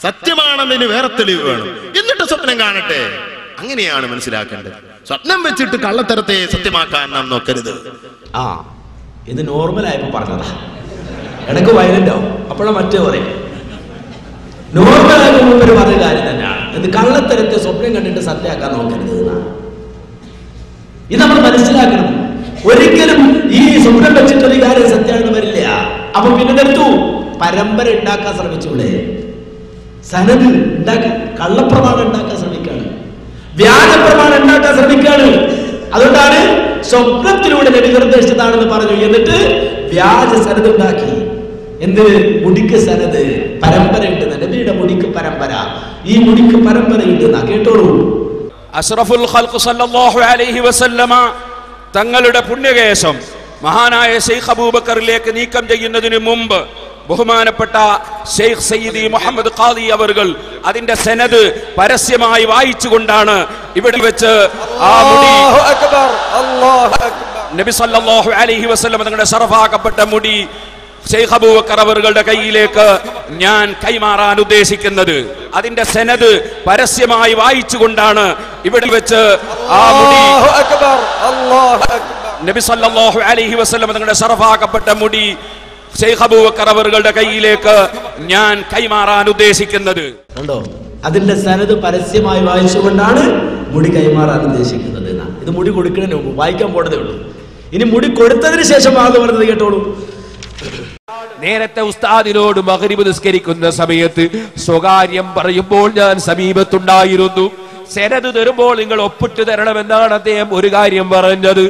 സത്യമാണെന്നതിന് വേറെ തെളിവ് വേണം, എന്നിട്ട് സ്വപ്നം കാണട്ടെ. അങ്ങനെയാണ് മനസ്സിലാക്കേണ്ടത്. സ്വപ്നം വെച്ചിട്ട് കള്ളത്തരത്തെ സത്യമാക്കാൻ നാം നോക്കരുത്. ഇത് നോർമലായപ്പോ പറഞ്ഞതാ, ഇടയ്ക്ക് വയലന്റ് ആവും, അപ്പോഴാണ് മറ്റേ പറയും. നോർമലായപ്പോ മുമ്പ് പറഞ്ഞ കാര്യം തന്നെയാണ്. ഇത് കള്ളത്തരത്തെ സ്വപ്നം കണ്ടിട്ട് സത്യമാക്കാൻ നോക്കരുത് എന്നാണ്. ഇത് നമ്മൾ മനസ്സിലാക്കണം. ഒരിക്കലും ഈ സ്വപ്നം വെച്ചിട്ടൊരു കാര്യം സത്യമാണെന്ന് വരില്ല. അപ്പൊ പിന്നെ നിർത്തൂ, പരമ്പര ഉണ്ടാക്കാൻ ശ്രമിച്ചൂടെ? സനത് ഉണ്ടാക്കാൻ, കള്ളപ്രമാണം ഉണ്ടാക്കാൻ ശ്രമിക്കാണ്, വ്യാജപ്രമാണം ഉണ്ടാക്കാൻ ശ്രമിക്കാണ്. അതുകൊണ്ടാണ് സ്വപ്നത്തിലൂടെ നബി നിർദ്ദേശിച്ചതാണെന്ന് പറഞ്ഞു, എന്നിട്ട് വ്യാജ സനത് ഉണ്ടാക്കി. എന്ത്? മുടിക്ക് സനത്, പരമ്പര ഉണ്ട്. നബിയുടെ മുടിക്ക് പരമ്പര, ഈ മുടിക്ക് പരമ്പര ഉണ്ട്. കേട്ടോളൂ. അഷ്റഫുൽ ഖൽഖ് സല്ലല്ലാഹു അലൈഹി വസല്ലമ തങ്ങളുടെ പുണ്യകേശം മഹാനായ ശൈഖ് അബൂബക്കറിലേക്ക് നീക്കം ചെയ്യുന്നതിന് മുമ്പ് ബഹുമാനപ്പെട്ട ഷെയ്ഖ് സയ്യിദി മുഹമ്മദ് ഖാദി അവറുകൾ അതിന്റെ സനദ് പരസ്യമായി വായിച്ചുകൊണ്ടാണ് ഇവിടെ വെച്ച് ആ മുടി നബി സല്ലല്ലാഹു അലൈഹി വസല്ലം തങ്ങളുടെ ശറഫാക്കപ്പെട്ട മുടി ശൈഖ് അബൂബക്കർ അവറുകളുടെ കയ്യിലേക്ക് ഞാൻ കൈമാറാൻ ഉദ്ദേശിക്കുന്നത്. അതിന്റെ സനദ് പരസ്യമായി വായിച്ചുകൊണ്ടാണ് ഇവിടെ വെച്ച് ആ മുടി നബി സല്ലല്ലാഹു അലൈഹി വസല്ലം തങ്ങളുടെ ശറഫാക്കപ്പെട്ട മുടി ശൈഖ് അബൂബക്കർ അവറുകളുടെ കയ്യിലേക്ക് ഞാൻ കൈമാറാൻ ഉദ്ദേശിക്കുന്നത്. കണ്ടോ, അതിന്റെ സനദ് പരസ്യമായി വായിച്ചുകൊണ്ടാണ് മുടി കൈമാറാൻ ഉദ്ദേശിക്കുന്നത്. ഇത് മുടി കൊടുക്കുന്നതിന് മുമ്പ് വായിക്കാൻ പോണതേ ഉള്ളൂ. ഇനി മുടി കൊടുത്തതിന് ശേഷം ആദ്യം പറഞ്ഞത് കേട്ടോളൂ. നേരത്തെ ഉസ്താദിനോട് മഗ്രിബ് നിസ്കരിക്കുന്ന സമയത്ത് സ്വകാര്യം പറയുമ്പോൾ ഞാൻ സമീപത്തുണ്ടായിരുന്നു. സനദ് തരുമ്പോൾ നിങ്ങൾ ഒപ്പിട്ട് തരണമെന്നാണ് അദ്ദേഹം ഒരു കാര്യം പറഞ്ഞത്.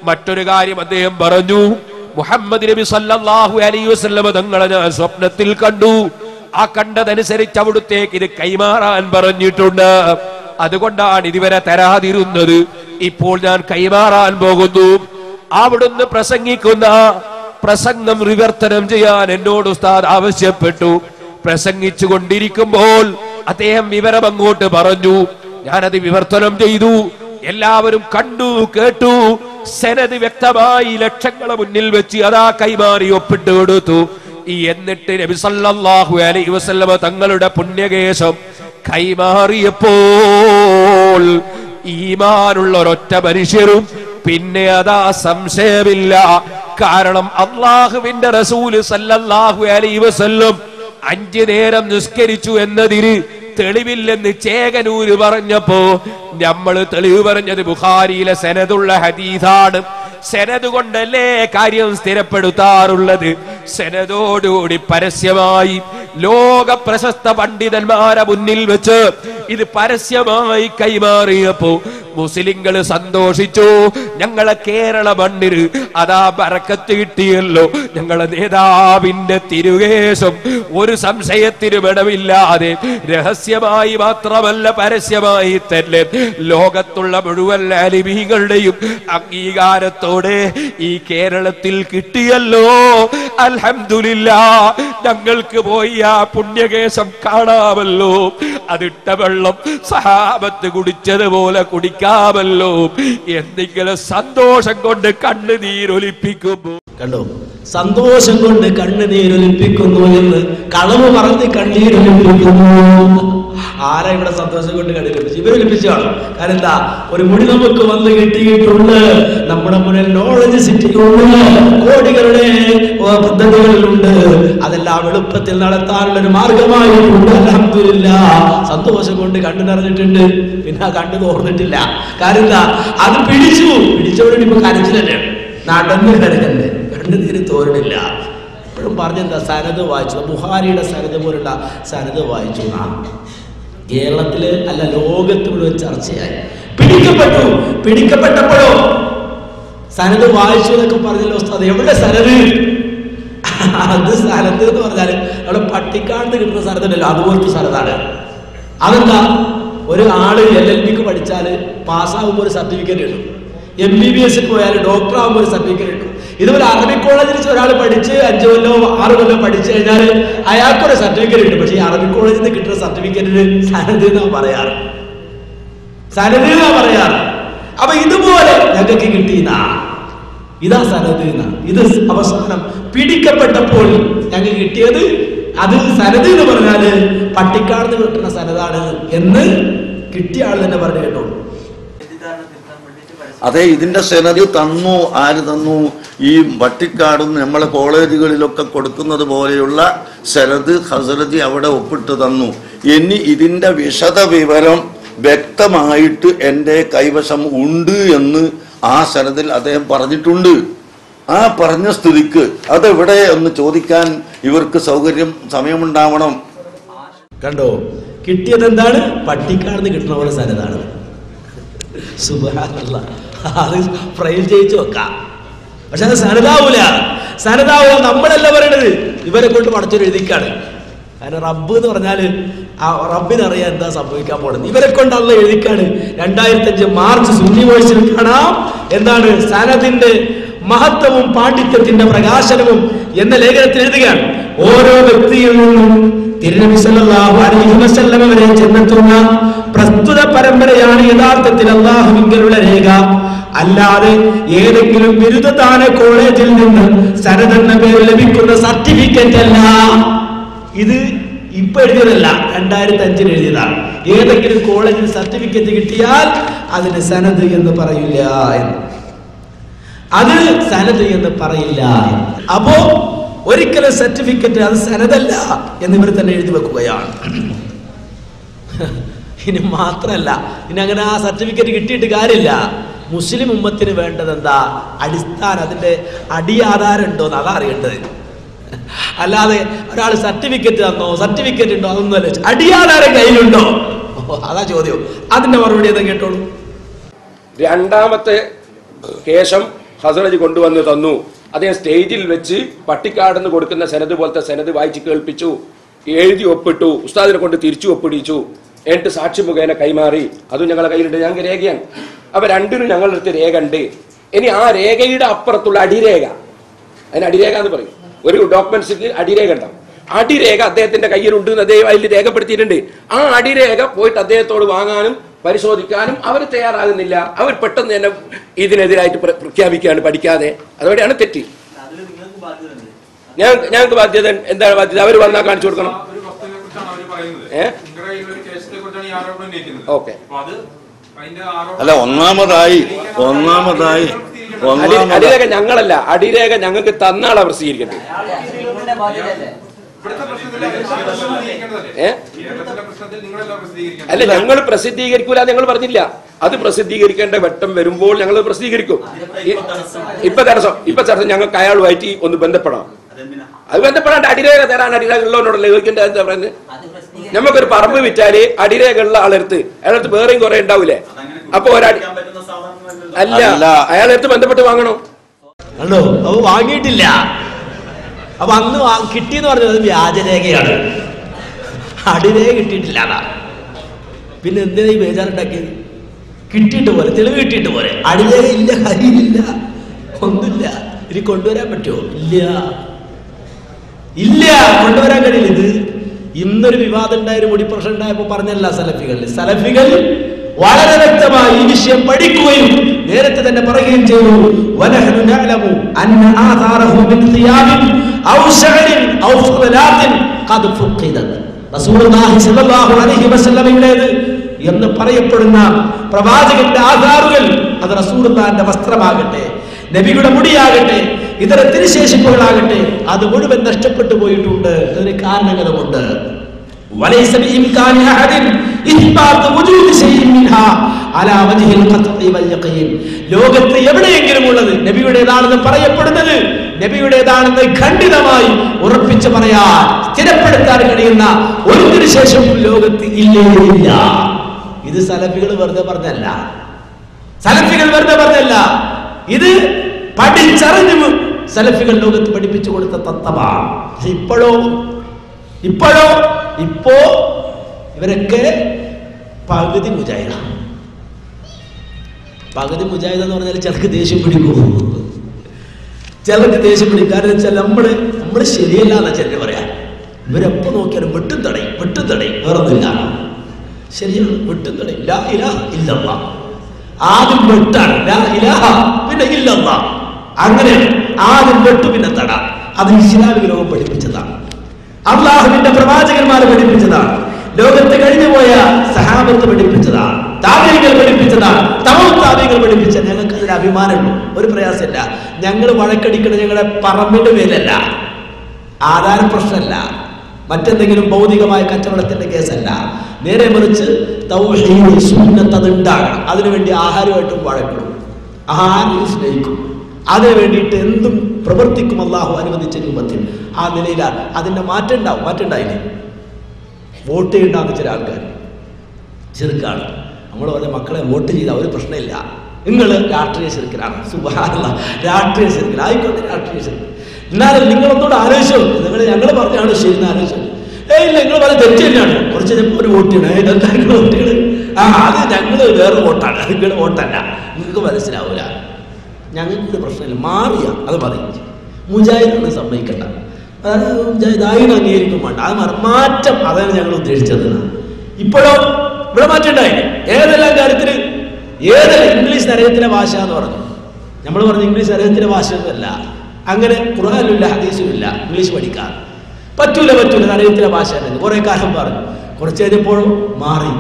മറ്റൊരു കാര്യം അദ്ദേഹം പറഞ്ഞു, മുഹമ്മദ് നബി സല്ലല്ലാഹു അലൈഹി വസല്ലം തങ്ങളെ ഞാൻ സ്വപ്നത്തിൽ കണ്ടു. ആ കണ്ടതനുസരിച്ച് അവിടുത്തേക്ക് ഇത് കൈമാറാൻ പറഞ്ഞിട്ടുണ്ട്. അതുകൊണ്ടാണ് ഇതുവരെ തരാതിരുന്നത്. ഇപ്പോൾ ഞാൻ കൈമാറാൻ പോകുന്നു. അവിടുന്ന് പ്രസംഗിക്കുന്ന പ്രസംഗം വിവർത്തനം ചെയ്യാൻ എന്നോട് ഉസ്താദ് ആവശ്യപ്പെട്ടു. പ്രസംഗിച്ചു കൊണ്ടിരിക്കുമ്പോൾ അദ്ദേഹം വിവരം അങ്ങോട്ട് പറഞ്ഞു. ഞാനത് വിവർത്തനം ചെയ്തു. എല്ലാവരും കണ്ടു കേട്ടു. സനദ് വ്യക്തമായി ലക്ഷങ്ങളെ മുന്നിൽ വെച്ച് അതാ കൈമാറി ഒപ്പിട്ട് കൊടുത്തു. എന്നിട്ട് നബി സല്ലല്ലാഹു അലൈഹി വസല്ലം തങ്ങളുടെ പുണ്യകേശം കൈമാറിയപ്പോൾ ഈമാനുള്ള ഒരൊറ്റ മനുഷ്യരും പിന്നെ അതാ സംശയമില്ല. കാരണം അള്ളാഹുവിന്റെ റസൂല് സല്ലല്ലാഹു അലൈഹി വസല്ലം 5 നേരം നിസ്കരിച്ചു എന്നതിന് തെളിവില്ലെന്ന് ചേകനൂര് പറഞ്ഞപ്പോ നമ്മൾ തെളിവ് പറഞ്ഞത് ബുഖാരിയിലെ സനദുള്ള ഹദീസാണ്. സനദ് കൊണ്ടല്ലേ കാര്യം സ്ഥിരപ്പെടുത്താറുള്ളത്. സനദോടുകൂടി പരസ്യമായി ലോക പ്രശസ്ത പണ്ഡിതന്മാരെ മുന്നിൽ വെച്ച് ഇത് പരസ്യമായി കൈമാറിയപ്പോ മുസ്ലിങ്ങൾ സന്തോഷിച്ചു. ഞങ്ങളെ കേരള മണ്ണിന് അതാ ബറക്കത്ത് കിട്ടിയല്ലോ. ഞങ്ങളെ നേതാവിന്റെ തിരുകേശം ഒരു സംശയത്തിനും ഇടമില്ലാതെ രഹസ്യമായി മാത്രമല്ല പരസ്യമായി തന്നെ ലോകത്തുള്ള മുഴുവൻ ആലിമീങ്ങളുടെയും അംഗീകാരത്തോടെ ഈ കേരളത്തിൽ കിട്ടിയല്ലോ. അൽഹംദുലില്ലാഹ്, ഞങ്ങൾക്ക് പോയി ആ പുണ്യകേശം കാണാമല്ലോ. അതിട്ട വെള്ളം സഹാബത്ത് കുടിച്ചതുപോലെ കുടിക്കാമല്ലോ. എന്തെങ്കിലും സന്തോഷം കൊണ്ട് കണ്ണുനീരൊലിപ്പിക്കുമ്പോ കണ്ടോ, സന്തോഷം കൊണ്ട് കണ്ണുനീരൊലിപ്പിക്കുന്നു എന്ന് കളവ് പറഞ്ഞ് കണ്ണീരൊലിപ്പിക്കുന്നു. ആരാ ഇവിടെ സന്തോഷം കൊണ്ട് കണ്ണീരൊലിപ്പിച്ചു? ഇവരൊലിപ്പിച്ചാണ്. കാരണം എന്താ, ഒരു മുടി നമുക്ക് വന്ന് കിട്ടിയിട്ടുണ്ട്. നമ്മുടെ മുന്നിൽ നോളജ് സിറ്റിയുണ്ട്, കോടികളുടെ പദ്ധതികളിലുണ്ട്. അതെല്ലാം എളുപ്പത്തിൽ നടത്താനുള്ള ഒരു മാർഗമായിട്ടുണ്ട്. അൽഹംദുലില്ലാഹ്, സന്തോഷം കൊണ്ട് കണ്ണു നിറഞ്ഞിട്ടുണ്ട്. പിന്നെ ആ കണ്ണു തോർന്നിട്ടില്ല. കാരണം എന്താ, അത് പിടിച്ചോടെ ഇപ്പൊ കരച്ചിലല്ലേ, നടന്ന് കരകല്ലേ, കണ്ണുനീര് തോരണില്ല. എപ്പോഴും പറഞ്ഞെന്താ, സനദ് വായിച്ചു. ബുഖാരിയുടെ സനദ് പോലുള്ള സനദ് വായിച്ചു. കേരളത്തില് അല്ല ലോകത്ത് മുഴുവൻ ചർച്ചയായി. പിടിക്കപ്പെട്ടപ്പോഴോ സനദ് വായിച്ചു എന്നൊക്കെ പറഞ്ഞല്ലോ ഉസ്താദ്. എവിടെ സനദ്? അത് സനദ് എന്ന് പറഞ്ഞാല് അവിടെ പട്ടിക്കാട് കിട്ടുന്ന സനദുണ്ടല്ലോ, അതുപോലത്തെ സനദാണ്. അതെന്താ, ഒരു ആള് LLBക്ക് പഠിച്ചാല് പാസ്സാകുമ്പോൾ ഒരു സർട്ടിഫിക്കറ്റ് കിട്ടും. MBBS പോയാൽ ഡോക്ടർ ആകുമ്പോൾ ഒരു സർട്ടിഫിക്കറ്റ് കിട്ടും. ഇതുപോലെ അറബി കോളേജിൽ ഒരാൾ പഠിച്ച് 5 കൊല്ലോ 6 കൊല്ലോ പഠിച്ചു കഴിഞ്ഞാൽ അയാൾക്കൊരു സർട്ടിഫിക്കറ്റ് കിട്ടും. പക്ഷെ ഈ അറബി കോളേജിൽ നിന്ന് കിട്ടുന്ന സർട്ടിഫിക്കറ്റിന് സനദ് എന്നാ പറയാറ്. അപ്പൊ ഇതുപോലെ ഞങ്ങൾക്ക് കിട്ടിയെന്നാ, ഇതാ സനദ്. ഇത് അവസാനം പിടിക്കപ്പെട്ടപ്പോൾ ഞങ്ങൾക്ക് കിട്ടിയത് അത് സനദ് എന്ന് പറഞ്ഞാല് പട്ടിക്കാട് കിട്ടുന്ന സനദാണ് എന്ന് കിട്ടിയ ആൾ തന്നെ പറഞ്ഞു കേട്ടോ. അതെ, ഇതിന്റെ സനദ് തന്നു. ആര് തന്നു? ഈ പട്ടിക്കാടും നമ്മളെ കോളേജുകളിലൊക്കെ കൊടുക്കുന്നത് പോലെയുള്ള സനദ് ഹസ്രജി അവിടെ ഒപ്പിട്ട് തന്നു. ഇനി ഇതിന്റെ വിശദ വിവരം വ്യക്തമായിട്ട് എൻ്റെ കൈവശം ഉണ്ട് എന്ന് ആ സനദിൽ അദ്ദേഹം പറഞ്ഞിട്ടുണ്ട്. ആ പറഞ്ഞ സ്ഥിതിക്ക് അതെവിടെ എന്ന് ചോദിക്കാൻ ഇവർക്ക് സമയമുണ്ടാവണം. കണ്ടോ, കിട്ടിയത് എന്താണ്? പട്ടിക്കാട് കിട്ടുന്ന പോലെ സനദാണ്. സുബ്ഹാനല്ലാഹ്, അത് ഫ്രൈൽ ചെയ്യിച്ചു വെക്കാം. പക്ഷെ അത് സനദാവൂല. നമ്മളല്ല പറയണത്, ഇവരെ കൊണ്ട് പഠിച്ചൊരു എഴുതിക്കാണ്. കാരണം റബ്ബ് എന്ന് പറഞ്ഞാല് ആ റബ്ബിനറിയാൻ എന്താ സംഭവിക്കാൻ പോണെന്ന്. ഇവരെ കൊണ്ടുള്ള എഴുതിക്കാണ്. 2005 മാർച്ച് സുന്നി വോയിസിൽ കാണാം എന്താണ് സനദിന്റെ മഹത്വവും പാണ്ഡിത്യത്തിന്റെ പ്രകാശനവും എന്ന ലേഖനത്തിൽ എഴുതുകയാണ്. ഓരോ വ്യക്തിയിൽ നിന്നും തിരുനബി സല്ലല്ലാഹു അലൈഹി വസല്ലം വരെ ചെന്നെത്തുന്ന പ്രസ്തുത പരമ്പരയാണ് യഥാർത്ഥത്തിൽ അല്ലാഹുവിങ്കലുള്ള രേഖ. അല്ലാതെ ഏതെങ്കിലും ബിരുദദാന കോളേജിൽ നിന്ന് സനദ് എന്ന പേര് ലഭിക്കുന്ന സർട്ടിഫിക്കറ്റ് അല്ല. ഇത് ഇപ്പൊ എഴുതിയതല്ല, 2005 എഴുതിയതാണ്. ഏതെങ്കിലും കോളേജിൽ സർട്ടിഫിക്കറ്റ് കിട്ടിയാൽ അതിന് സനദ് എന്ന് പറയില്ല എന്ന്, അത് സനദ് എന്ന് പറയില്ല. അപ്പോ ഒരിക്കലും സർട്ടിഫിക്കറ്റ് അത് സനദല്ല എന്നിവർ തന്നെ എഴുതി വെക്കുകയാണ്. ഇനി മാത്രല്ല, ഇനി അങ്ങനെ ആ സർട്ടിഫിക്കറ്റ് കിട്ടിയിട്ട് കാര്യമില്ല. മുസ്ലിം ഉമ്മത്തിന് വേണ്ടത് എന്താ? അടിസ്ഥാനം, അതിന്റെ അടിയാധാരം ഉണ്ടോന്ന് അതാ അറിയേണ്ടത്. അല്ലാതെ ഒരാൾ സർട്ടിഫിക്കറ്റ് തന്നോ, സർട്ടിഫിക്കറ്റ് ഉണ്ടോ, അതൊന്നുമല്ല. അടിയാധാരം കയ്യിലുണ്ടോ, അതാ ചോദ്യം. അതിന്റെ മറുപടി എന്താ കേട്ടോളൂ. രണ്ടാമത്തെ കേശം ഹസ്രജ് കൊണ്ടുവന്ന് തന്നു. അദ്ദേഹം സ്റ്റേജിൽ വെച്ച് പട്ടിക്കാടെന്ന് കൊടുക്കുന്ന സെനത് പോലത്തെ സെനത് വായിച്ച് കേൾപ്പിച്ചു, എഴുതി ഒപ്പിട്ടു, ഉസ്താദിനെ കൊണ്ട് തിരിച്ചു ഒപ്പിടിച്ചു, എന്നിട്ട് സാക്ഷി മുഖേന കൈമാറി. അതും ഞങ്ങളുടെ കയ്യിലുണ്ട്, ഞങ്ങൾക്ക് രേഖയാണ്. അപ്പൊ രണ്ടിനും ഞങ്ങളുടെ അടുത്ത് രേഖ ഉണ്ട്. ഇനി ആ രേഖയുടെ അപ്പുറത്തുള്ള അടിരേഖ, അതിന് അടിരേഖ എന്ന് പറയും. ഒരു ഡോക്യുമെന്റ്സിക്ക് അടിരേഖ ഉണ്ടാവും. അടിരേഖ അദ്ദേഹത്തിന്റെ കയ്യിലുണ്ട് എന്ന് അദ്ദേഹം അതിൽ രേഖപ്പെടുത്തിയിട്ടുണ്ട്. ആ അടിരേഖ പോയിട്ട് അദ്ദേഹത്തോട് വാങ്ങാനും പരിശോധിക്കാനും അവർ തയ്യാറാകുന്നില്ല. അവർ പെട്ടെന്ന് തന്നെ ഇതിനെതിരായിട്ട് പ്രഖ്യാപിക്കുകയാണ് പഠിക്കാതെ. അതോടെയാണ് തെറ്റ്. ഞങ്ങൾക്ക് ബാധ്യത എന്താണ്? ബാധ്യത അവർ വന്നാൽ കാണിച്ചു കൊടുക്കണം. ഓക്കെ. അല്ല, ഒന്നാമതായി അടിരേഖ ഞങ്ങളല്ല, അടിരേഖ ഞങ്ങൾക്ക് തന്നാളാ പ്രസിദ്ധീകരിക്കേണ്ടത്. അല്ല, ഞങ്ങൾ പ്രസിദ്ധീകരിക്കൂല, ഞങ്ങൾ പറഞ്ഞില്ല. അത് പ്രസിദ്ധീകരിക്കേണ്ട ഘട്ടം വരുമ്പോൾ ഞങ്ങൾ പ്രസിദ്ധീകരിക്കും. ഇപ്പൊ തടസ്സം ഞങ്ങൾക്ക് അയാളുമായിട്ട് ഒന്ന് ബന്ധപ്പെടാം. അത് ബന്ധപ്പെടാണ്ട് അടിരേഖ തരാൻ അടിരേഖ ഉള്ളവനോടല്ലേ ചോദിക്കേണ്ട? എന്താ പറയുന്നത്? നമുക്കൊരു പറമ്പ് വിറ്റാല് അടിരേഖ ഉള്ള അയാളടുത്ത് വേറെയും കുറെ ഉണ്ടാവൂലേ? അപ്പൊ അല്ല, അയാളടുത്ത് ബന്ധപ്പെട്ട് വാങ്ങണോ? അല്ലോ, അത് വാങ്ങിയിട്ടില്ല. അപ്പൊ അന്ന് കിട്ടിയെന്ന് പറഞ്ഞത് അത് വ്യാജരേഖയാണ്, അടിരേഖ കിട്ടിയിട്ടില്ല. അതാ പിന്നെ എന്തിനാ ഈ ബേജാറുണ്ടാക്കിയത്? കിട്ടിയിട്ട് പോലെ, തെളിവ് കിട്ടിയിട്ട് പോലെ. അടിരേഖ ഇല്ല, കാര്യമില്ല, ഒന്നുമില്ല. ഇനി കൊണ്ടുവരാൻ പറ്റുമോ? ഇല്ല, കൊണ്ടുവരാൻ കഴിയില്ല. ഇത് ഇന്നൊരു വിവാദം ഉണ്ടായൊരു മുടി പ്രശ്നം ഉണ്ടായപ്പോ പറഞ്ഞല്ല സലഫികൾ വളരെ വ്യക്തമായി ഈ വിഷയം പഠിക്കുകയും നേരത്തെ തന്നെ പറയുകയും ചെയ്തു. വനഹ്നു നഅലമു അന്ന ആഥാറഹു മിൻ ഖിയാമിൻ ഔ ശഅരിൻ ഔ ഫളലാത്തിൻ ഖദ് ഫുഖിദത്. റസൂലുള്ളാഹി സ്വല്ലല്ലാഹു അലൈഹി വസല്ലമയുടേത് എന്ന് പറയപ്പെടുന്ന പ്രവാചകന്റെ ആധാറുകൾ, അത് റസൂലുള്ളാഹിന്റെ വസ്ത്രമാകട്ടെ, നബിയുടെ മുടിയാകട്ടെ, ഇതര തിരുശേഷിപ്പുകളാകട്ടെ, അത് മുഴുവൻ നഷ്ടപ്പെട്ടു പോയിട്ടുണ്ട്. അതിന് കാരണങ്ങളുമുണ്ട്. ലോകത്ത് എവിടെയെങ്കിലും ഉള്ളത് നബിയുടേതാണെന്ന് പറയപ്പെടുന്നത്, നബിയുടേതാണെന്ന് ഖണ്ഡിതമായി ഉറപ്പിച്ച് പറയാൻ, സ്ഥിരപ്പെടുത്താൻ കഴിയുന്ന ഒരു തിരുശേഷിപ്പും ലോകത്ത് ഇല്ല. ഇത് സലഫികൾ വെറുതെ പറഞ്ഞല്ല, ഇത് പഠിച്ചറിഞ്ഞു സലഫികൾ ലോകത്ത് പഠിപ്പിച്ചു കൊടുത്ത തത്വമാണ്. ഇപ്പോഴോ ഇവരൊക്കെ പകുതി മുജാഹിദാണ്. പകുതി മുജാഹിദ് എന്ന് പറഞ്ഞാൽ ചിലർക്ക് ദേഷ്യം പിടിക്കും. കാരണം വെച്ചാൽ നമ്മള് ശരിയല്ല എന്നാ ചിലർ പറയാം. ഇവരെപ്പോ നോക്കിയാലും വെട്ടും തടയും വേറൊന്നുമില്ല. ശരിയാണ്, വെട്ടും തടയും. ലാ ഇലാഹ ഇല്ലല്ലാഹ്, ആദ്യം വെട്ടാണ്, ലാ ഇലാഹ പിന്നെ ഇല്ലല്ലാഹ്. അങ്ങനെ ആദ്യം വെട്ടു പിന്നെ തട. അത് ഇസ്ലാമിക ലോകം പഠിപ്പിച്ചതാണ്, അള്ളാഹുവിന്റെ പ്രവാചകന്മാരെ പഠിപ്പിച്ചതാണ്, ലോകത്ത് കഴിഞ്ഞുപോയ സഹാബത്ത് പഠിപ്പിച്ചതാണ്, താബിഈകൾ പഠിപ്പിച്ചതാണ്, താബിഈകൾ പഠിപ്പിച്ച. ഞങ്ങൾക്ക് അതിൽ അഭിമാനമുള്ളൂ, ഒരു പ്രയാസമില്ല. ഞങ്ങൾ വഴക്കടിക്കുന്നത് ഞങ്ങളുടെ പറമ്പിന്റെ പേരല്ല, ആധാര പ്രശ്നമല്ല, മറ്റെന്തെങ്കിലും ഭൗതികമായ കച്ചവടത്തിന്റെ കേസല്ല. നേരെ മറിച്ച് തൗഹീദ് സുന്നത്ത് അത് ഉണ്ടാകണം. അതിനുവേണ്ടി ആഹാരമായിട്ടും വഴക്കിടും, ആഹാരം സ്നേഹിക്കും, അതിനു വേണ്ടിയിട്ട് എന്തും പ്രവർത്തിക്കും അള്ളാഹു അനുവദിച്ച രൂപത്തിൽ. ആ നിലയിലാണ്. അതിന്റെ മാറ്റം ഉണ്ടായില്ലേ? വോട്ട് ചെയ്യണ്ടാന്ന് ചില ആൾക്കാർ ചെറുക്കാണ്. നമ്മൾ പറഞ്ഞ മക്കളെ വോട്ട് ചെയ്താൽ ഒരു പ്രശ്നമില്ല, നിങ്ങൾ രാഷ്ട്രീയ ചെറുക്കലാണ്. സുബ്ഹാനല്ലാഹ്, രാഷ്ട്രീയ ചെറുക്കൽ ആയിക്കോട്ടെ, രാഷ്ട്രീയ ചെറുക്കൽ. എന്നാലും നിങ്ങളൊന്നുകൂടെ ആലോചിച്ചോ, ഞങ്ങൾ പറഞ്ഞാണ് ശരി എന്ന് ആലോചിച്ചോ. ഇല്ല, നിങ്ങൾ വളരെ തെറ്റ് തന്നെയാണ്. കുറച്ച് ഒരു വോട്ട് ചെയ്യണം, ഇതെന്താ വോട്ട് ചെയ്യണം? അത് ഞങ്ങൾ വേറെ വോട്ടാണ്, നിങ്ങളുടെ വോട്ടല്ല, നിങ്ങൾക്ക് മനസ്സിലാവൂല. ഞങ്ങൾക്ക് പ്രശ്നമില്ല, മാറിയ അത് പറയും. മുജാഹിദാണ് സമ്മതിക്കണ്ട, മുജാഹിദായി അംഗീകരിക്കും വേണ്ട, അത് മാറ്റം, അതാണ് ഞങ്ങൾ ഉദ്ദേശിച്ചത്. ഇപ്പോഴോ ഇവിടെ മാറ്റം ഉണ്ടായി. ഏതെല്ലാം കാര്യത്തിൽ ഏതല്ല ഇംഗ്ലീഷ് നരകത്തിലെ ഭാഷ എന്ന് പറഞ്ഞു. നമ്മൾ പറഞ്ഞു ഇംഗ്ലീഷ് നരകത്തിലെ ഭാഷയൊന്നുമല്ല. അങ്ങനെ ഖുർആനില്ല ഹദീസുമില്ല, ഇംഗ്ലീഷ് പഠിക്കാൻ പറ്റൂല നരകത്തിലെ ഭാഷ തന്നെ കുറെ കാലം പറഞ്ഞു. കുറച്ച് കഴിഞ്ഞപ്പോഴും മാറി.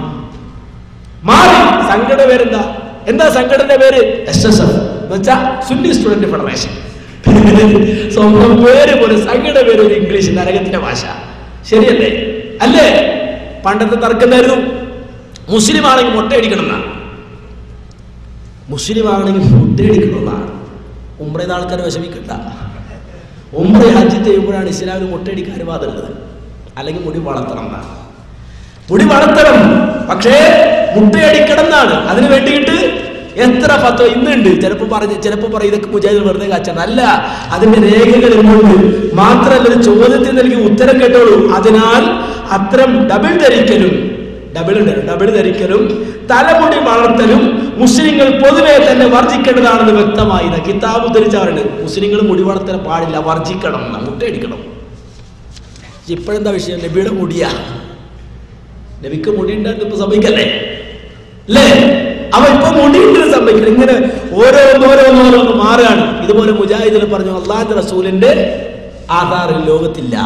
സംഘടന പേരെന്താ? എന്താ സംഘടനയുടെ പേര്? SSF എന്ന് വെച്ചാൽ സുന്നി സ്റ്റുഡന്റ് ഫെഡറേഷൻ. സ്വന്തം പേര് പോലെ സംഘടന പേര് ഒരു ഇംഗ്ലീഷ് നരകത്തിന്റെ ഭാഷ. ശരിയല്ലേ? അല്ലേ? പണ്ടത്തെ തർക്കമായിരുന്നു മുസ്ലിം ആണെങ്കിൽ മുട്ടയടിക്കണം എന്നാണ്. ഉംറയുടെ ആൾക്കാർ വിഷമിക്കണ്ട. ഉംറ ഹജ്ജ് ചെയ്യുമ്പോഴാണ് ഇസ്ലാമിന് മുട്ടയടിക്കാൻ അനുവാദമുള്ളത്. അല്ലെങ്കിൽ മുടി വളർത്തണം എന്നാണ്. മുടി വളർത്തണം, പക്ഷേ മുട്ടയടിക്കണം എന്നാണ്. അതിന് വേണ്ടിയിട്ട് എത്ര ഫത്വ ഇന്നുണ്ട്. ചിലപ്പോൾ പറയും ഇതൊക്കെ മുജാഹിദ് വെറുതെ കാച്ചാണ്. അല്ല, അതിന്റെ രേഖകൾ ഇന്നുണ്ട്. മാത്രമല്ല ഒരു ചോദ്യത്തിന് നൽകി ഉത്തരം കേട്ടോളൂ. അതിനാൽ അത്തരം ഡബിൾ ധരിക്കലും തലമുടി വളർത്തലും മുസ്ലിങ്ങൾ പൊതുവെ തന്നെ വർജിക്കേണ്ടതാണെന്ന് വ്യക്തമായി കിതാബ് ധരിച്ചവരുണ്ട്. മുസ്ലിങ്ങൾ മുടി വളർത്തൽ പാടില്ല, വർജിക്കണം, മുട്ടയടിക്കണം. ഇപ്പോഴെന്താ വിഷയം? നബിയുടെ മുടിയാ. നബിക്ക് മുടി ഉണ്ടായിരുന്നു, ഇപ്പൊ സംഭവിക്കല്ലേ അല്ലേ? അവ ഇപ്പൊ മുടിയുണ്ടെന്ന് സംഭവിക്കണം. ഇങ്ങനെ ഓരോന്നോരോന്ന് മാറുകയാണ്. ഇതുപോലെ മുജാഹിദിൽ പറഞ്ഞു അള്ളാഹുവിന്റെ റസൂലിന്റെ ആധാരം ലോകത്തില്ല.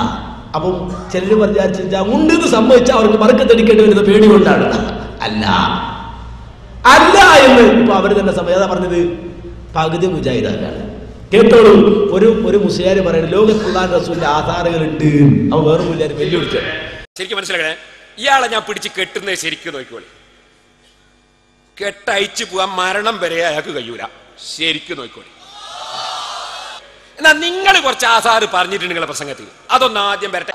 അപ്പം ചിലര് വിചാരിച്ചാൽ ഉണ്ടെന്ന് സംഭവിച്ചാൽ അവർക്ക് ബർക്കത്തടിക്കേണ്ടി വരുന്ന പേടി കൊണ്ടാണ്. അല്ല എന്ന് ഇപ്പൊ അവര് തന്നെ സമയത്താ പറഞ്ഞത്. പകുതി മുജാഹിദാണ്. കേട്ടോളൂ, ഒരു മുസ്ലിയാര് പറയുന്നത് ലോകത്തുള്ള റസൂലിന്റെ ആധാരങ്ങൾ ഉണ്ട്. അവ വേറെ മുല്ലാര് വെല്ലുവിളിച്ചു. ശരിക്കും മനസ്സിലാക്കണേ, ഇയാളെ ഞാൻ പിടിച്ച് കെട്ടുന്നത് ശരിക്കും നോക്കിക്കോളി. കെട്ടയച്ചു പോവാൻ മരണം വരെ അയാൾക്ക് കഴിയൂല. ശരിക്കും നോക്കിക്കോളി. എന്നാ നിങ്ങൾ കുറച്ച് ആധാർ പറഞ്ഞിട്ടുണ്ട് നിങ്ങളുടെ പ്രസംഗത്തിൽ, അതൊന്ന് ആദ്യം വരട്ടെ.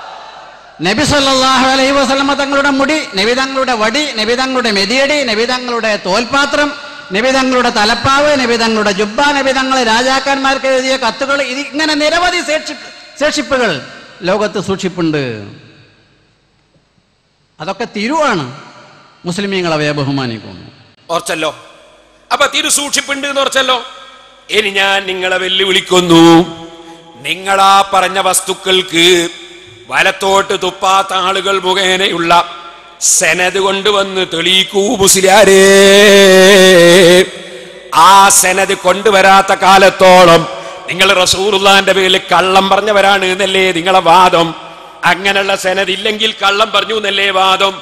നബി സല്ലല്ലാഹു അലൈഹി വസല്ലമ തങ്ങളുടെ മുടി, നബി തങ്ങളുടെ വടി, നബി തങ്ങളുടെ മെതിയടി, നബി തങ്ങളുടെ തോൽപാത്രം, നബി തങ്ങളുടെ തലപ്പാവ്, നബി തങ്ങളുടെ ജുബ്ബ, നബി തങ്ങളെ രാജാക്കന്മാർക്ക് എഴുതിയ കത്തുകൾ, ഇങ്ങനെ നിരവധി ശേഷിപ്പുകൾ ലോകത്ത് സൂക്ഷിപ്പുണ്ട്. അതൊക്കെ തിരുവാണ്. മുസ്ലിമീങ്ങൾ അവയെ ബഹുമാനിക്കുന്നു. ഓർച്ചല്ലോ? അപ്പൊ തിരു സൂക്ഷിപ്പുണ്ട് എന്ന് ഓർച്ചല്ലോ. ഇനി ഞാൻ നിങ്ങളെ വെല്ലുവിളിക്കുന്നു. നിങ്ങളാ പറഞ്ഞ വസ്തുക്കൾക്ക് വലത്തോട്ട് തുപ്പാത്ത ആളുകൾ മുഖേനയുള്ള സെനത് കൊണ്ടുവന്ന് തെളിയിക്കൂ മുസ്ലിയാരേ. ആ സെനത് കൊണ്ടുവരാത്ത കാലത്തോളം നിങ്ങൾ റസൂലുള്ളാഹിന്റെ പേരിൽ കള്ളം പറഞ്ഞവരാണ് എന്നല്ലേ നിങ്ങളെ വാദം? അങ്ങനെയുള്ള സെനത് ഇല്ലെങ്കിൽ കള്ളം പറഞ്ഞു എന്നല്ലേ വാദം?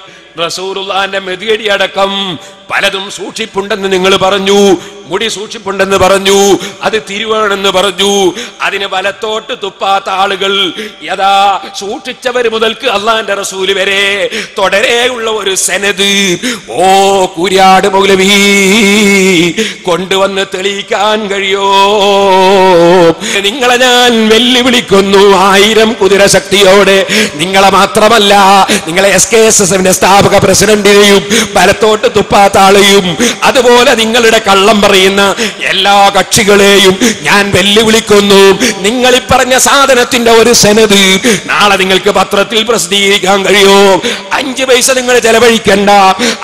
റസൂലുള്ളാഹിന്റെ മെതിയടി അടക്കം പലതും സൂക്ഷിപ്പുണ്ടെന്ന് നിങ്ങൾ പറഞ്ഞു. മുടി സൂക്ഷിപ്പുണ്ടെന്ന് പറഞ്ഞു, അത് തിരുവാണെന്ന് പറഞ്ഞു. അതിന് വലത്തോട്ട് തുപ്പാത്ത ആളുകൾ, യഥാ സൂക്ഷിച്ചവർ മുതൽക്ക് അള്ളാന്റെ റസൂല് വരെ തുടരെയുള്ള ഒരു സെനത് ഓ കുര്യാട് മൗലവി കൊണ്ടുവന്ന് തെളിയിക്കാൻ കഴിയോ? നിങ്ങളെ ഞാൻ വെല്ലുവിളിക്കുന്നു 1000 കുതിര ശക്തിയോടെ. നിങ്ങളെ മാത്രമല്ല, നിങ്ങളെ SKSSന്റെ സ്ഥാപക പ്രസിഡന്റിനെയും വലത്തോട്ട് തുപ്പാത്ത ആളെയും അതുപോലെ നിങ്ങളുടെ കള്ളം പറയുന്ന എല്ലാ കക്ഷികളെയും ഞാൻ വെല്ലുവിളിക്കുന്നു. നിങ്ങൾ ഈ പറഞ്ഞ സാധനത്തിന്റെ ഒരു സെനത് നാളെ നിങ്ങൾക്ക് പത്രത്തിൽ പ്രസിദ്ധീകരിക്കാൻ കഴിയോ? 5 പൈസ നിങ്ങൾ ചെലവഴിക്കണ്ട,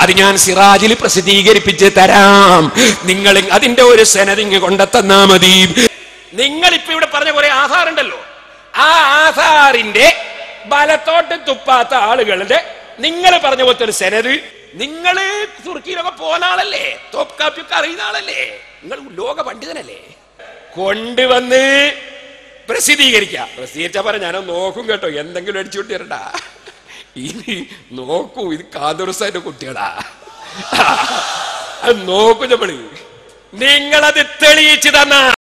അത് ഞാൻ സിറാജിൽ പ്രസിദ്ധീകരിപ്പിച്ച് തരാം. നിങ്ങൾ അതിന്റെ ഒരു സെനത് ഇങ്ങ് കൊണ്ടെത്തന്നാ മതി. നിങ്ങളിപ്പോ ഇവിടെ പറഞ്ഞ കുറെ ആധാറുണ്ടല്ലോ, ആ ആധാറിന്റെ വലത്തോട്ട് തുപ്പാത്ത ആളുകളുടെ നിങ്ങൾ പറഞ്ഞ പോലത്തെ ഒരു സെനത്, നിങ്ങള് തുർക്കിയിലൊക്കെ പോന്ന ആളല്ലേ, തോപ്കാപ്പിയൊക്കെ അറിയുന്ന ആളല്ലേ, നിങ്ങൾ ലോക പണ്ഡിതനല്ലേ, കൊണ്ടുവന്ന് പ്രസിദ്ധീകരിച്ച പറ ഞാനൊന്ന് നോക്കും കേട്ടോ, എന്തെങ്കിലും അടിച്ചുകൊണ്ട് തരണ്ട. ഇത് നോക്കൂ, ഇത് കാന്തോറസായിട്ട് കുട്ടികളാ, അത് നോക്കൂ നമ്മള്. നിങ്ങളത് തെളിയിച്ചു തന്ന